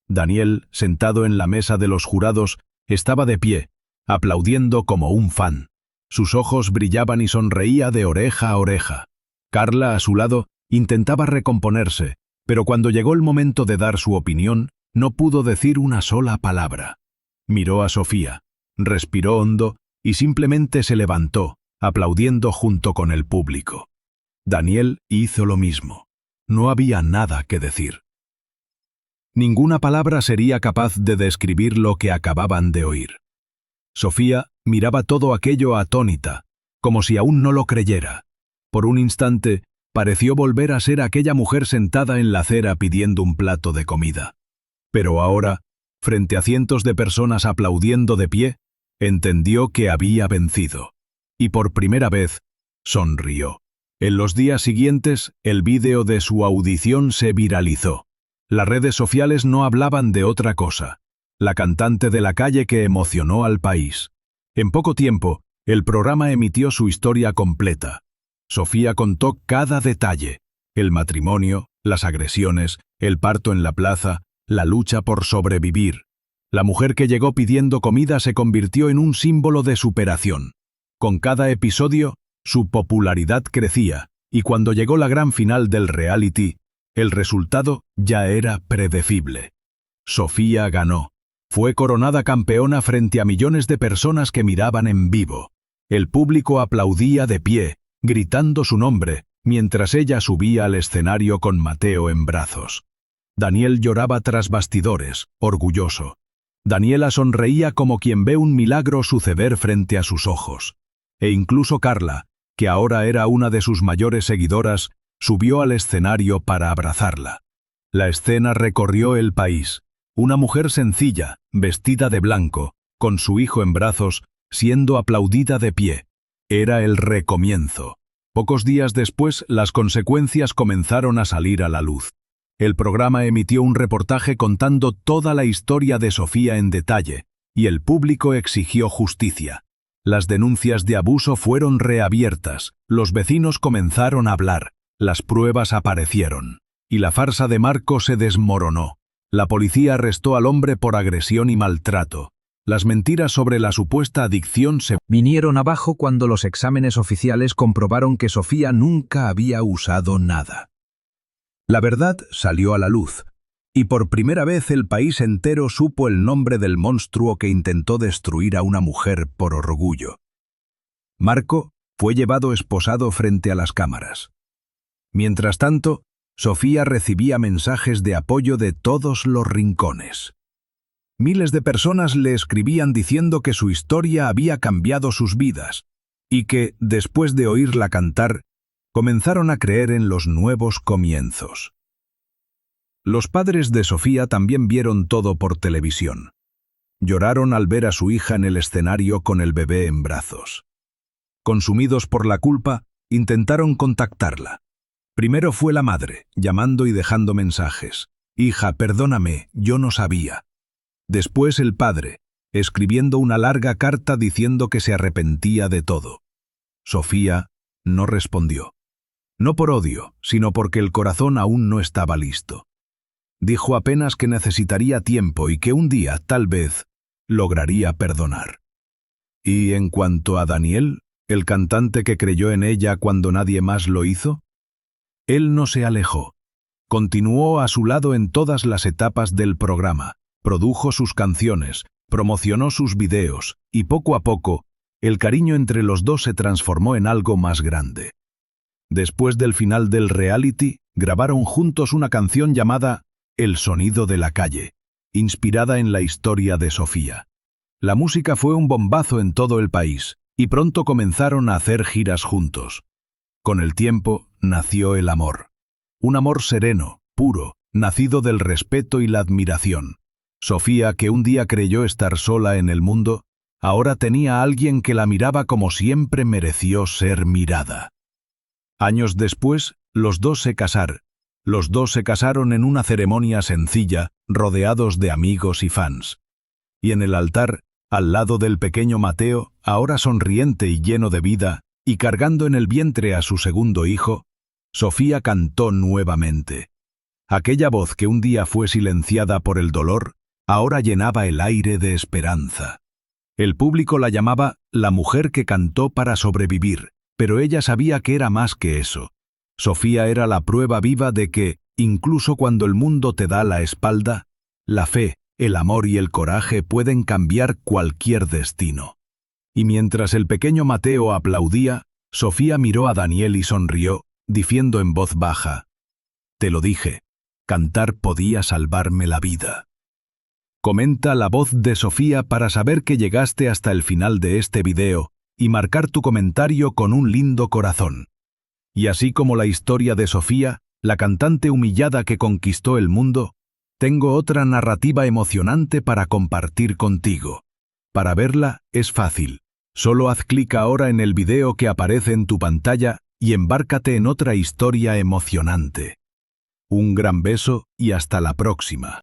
Daniel, sentado en la mesa de los jurados, estaba de pie, aplaudiendo como un fan. Sus ojos brillaban y sonreía de oreja a oreja. Carla, a su lado, intentaba recomponerse, pero cuando llegó el momento de dar su opinión, no pudo decir una sola palabra. Miró a Sofía, respiró hondo y simplemente se levantó, aplaudiendo junto con el público. Daniel hizo lo mismo. No había nada que decir. Ninguna palabra sería capaz de describir lo que acababan de oír. Sofía miraba todo aquello atónita, como si aún no lo creyera. Por un instante, pareció volver a ser aquella mujer sentada en la acera pidiendo un plato de comida. Pero ahora, frente a cientos de personas aplaudiendo de pie, entendió que había vencido. Y por primera vez, sonrió. En los días siguientes, el vídeo de su audición se viralizó. Las redes sociales no hablaban de otra cosa. La cantante de la calle que emocionó al país. En poco tiempo, el programa emitió su historia completa. Sofía contó cada detalle: el matrimonio, las agresiones, el parto en la plaza, la lucha por sobrevivir. La mujer que llegó pidiendo comida se convirtió en un símbolo de superación. Con cada episodio, su popularidad crecía, y cuando llegó la gran final del reality, el resultado ya era predecible. Sofía ganó. Fue coronada campeona frente a millones de personas que miraban en vivo. El público aplaudía de pie, gritando su nombre, mientras ella subía al escenario con Mateo en brazos. Daniel lloraba tras bastidores, orgulloso. Daniela sonreía como quien ve un milagro suceder frente a sus ojos. E incluso Carla, que ahora era una de sus mayores seguidoras, subió al escenario para abrazarla. La escena recorrió el país. Una mujer sencilla, vestida de blanco, con su hijo en brazos, siendo aplaudida de pie. Era el recomienzo. Pocos días después, las consecuencias comenzaron a salir a la luz. El programa emitió un reportaje contando toda la historia de Sofía en detalle, y el público exigió justicia. Las denuncias de abuso fueron reabiertas, los vecinos comenzaron a hablar, las pruebas aparecieron, y la farsa de Marco se desmoronó. La policía arrestó al hombre por agresión y maltrato. Las mentiras sobre la supuesta adicción se vinieron abajo cuando los exámenes oficiales comprobaron que Sofía nunca había usado nada. La verdad salió a la luz, y por primera vez el país entero supo el nombre del monstruo que intentó destruir a una mujer por orgullo. Marco fue llevado esposado frente a las cámaras. Mientras tanto, Sofía recibía mensajes de apoyo de todos los rincones. Miles de personas le escribían diciendo que su historia había cambiado sus vidas, y que, después de oírla cantar, comenzaron a creer en los nuevos comienzos. Los padres de Sofía también vieron todo por televisión. Lloraron al ver a su hija en el escenario con el bebé en brazos. Consumidos por la culpa, intentaron contactarla. Primero fue la madre, llamando y dejando mensajes. «Hija, perdóname, yo no sabía». Después el padre, escribiendo una larga carta diciendo que se arrepentía de todo. Sofía no respondió. No por odio, sino porque el corazón aún no estaba listo. Dijo apenas que necesitaría tiempo y que un día, tal vez, lograría perdonar. Y en cuanto a Daniel, el cantante que creyó en ella cuando nadie más lo hizo, él no se alejó. Continuó a su lado en todas las etapas del programa, produjo sus canciones, promocionó sus videos, y poco a poco, el cariño entre los dos se transformó en algo más grande. Después del final del reality, grabaron juntos una canción llamada El sonido de la calle, inspirada en la historia de Sofía. La música fue un bombazo en todo el país, y pronto comenzaron a hacer giras juntos. Con el tiempo, nació el amor. Un amor sereno, puro, nacido del respeto y la admiración. Sofía, que un día creyó estar sola en el mundo, ahora tenía a alguien que la miraba como siempre mereció ser mirada. Años después, los dos se casaron. Los dos se casaron en una ceremonia sencilla, rodeados de amigos y fans. Y en el altar, al lado del pequeño Mateo, ahora sonriente y lleno de vida, y cargando en el vientre a su segundo hijo, Sofía cantó nuevamente. Aquella voz que un día fue silenciada por el dolor, ahora llenaba el aire de esperanza. El público la llamaba la mujer que cantó para sobrevivir, pero ella sabía que era más que eso. Sofía era la prueba viva de que, incluso cuando el mundo te da la espalda, la fe, el amor y el coraje pueden cambiar cualquier destino. Y mientras el pequeño Mateo aplaudía, Sofía miró a Daniel y sonrió, diciendo en voz baja: «Te lo dije, cantar podía salvarme la vida». Comenta la voz de Sofía para saber que llegaste hasta el final de este video y marcar tu comentario con un lindo corazón. Y así como la historia de Sofía, la cantante humillada que conquistó el mundo, tengo otra narrativa emocionante para compartir contigo. Para verla, es fácil. Solo haz clic ahora en el video que aparece en tu pantalla y embárcate en otra historia emocionante. Un gran beso y hasta la próxima.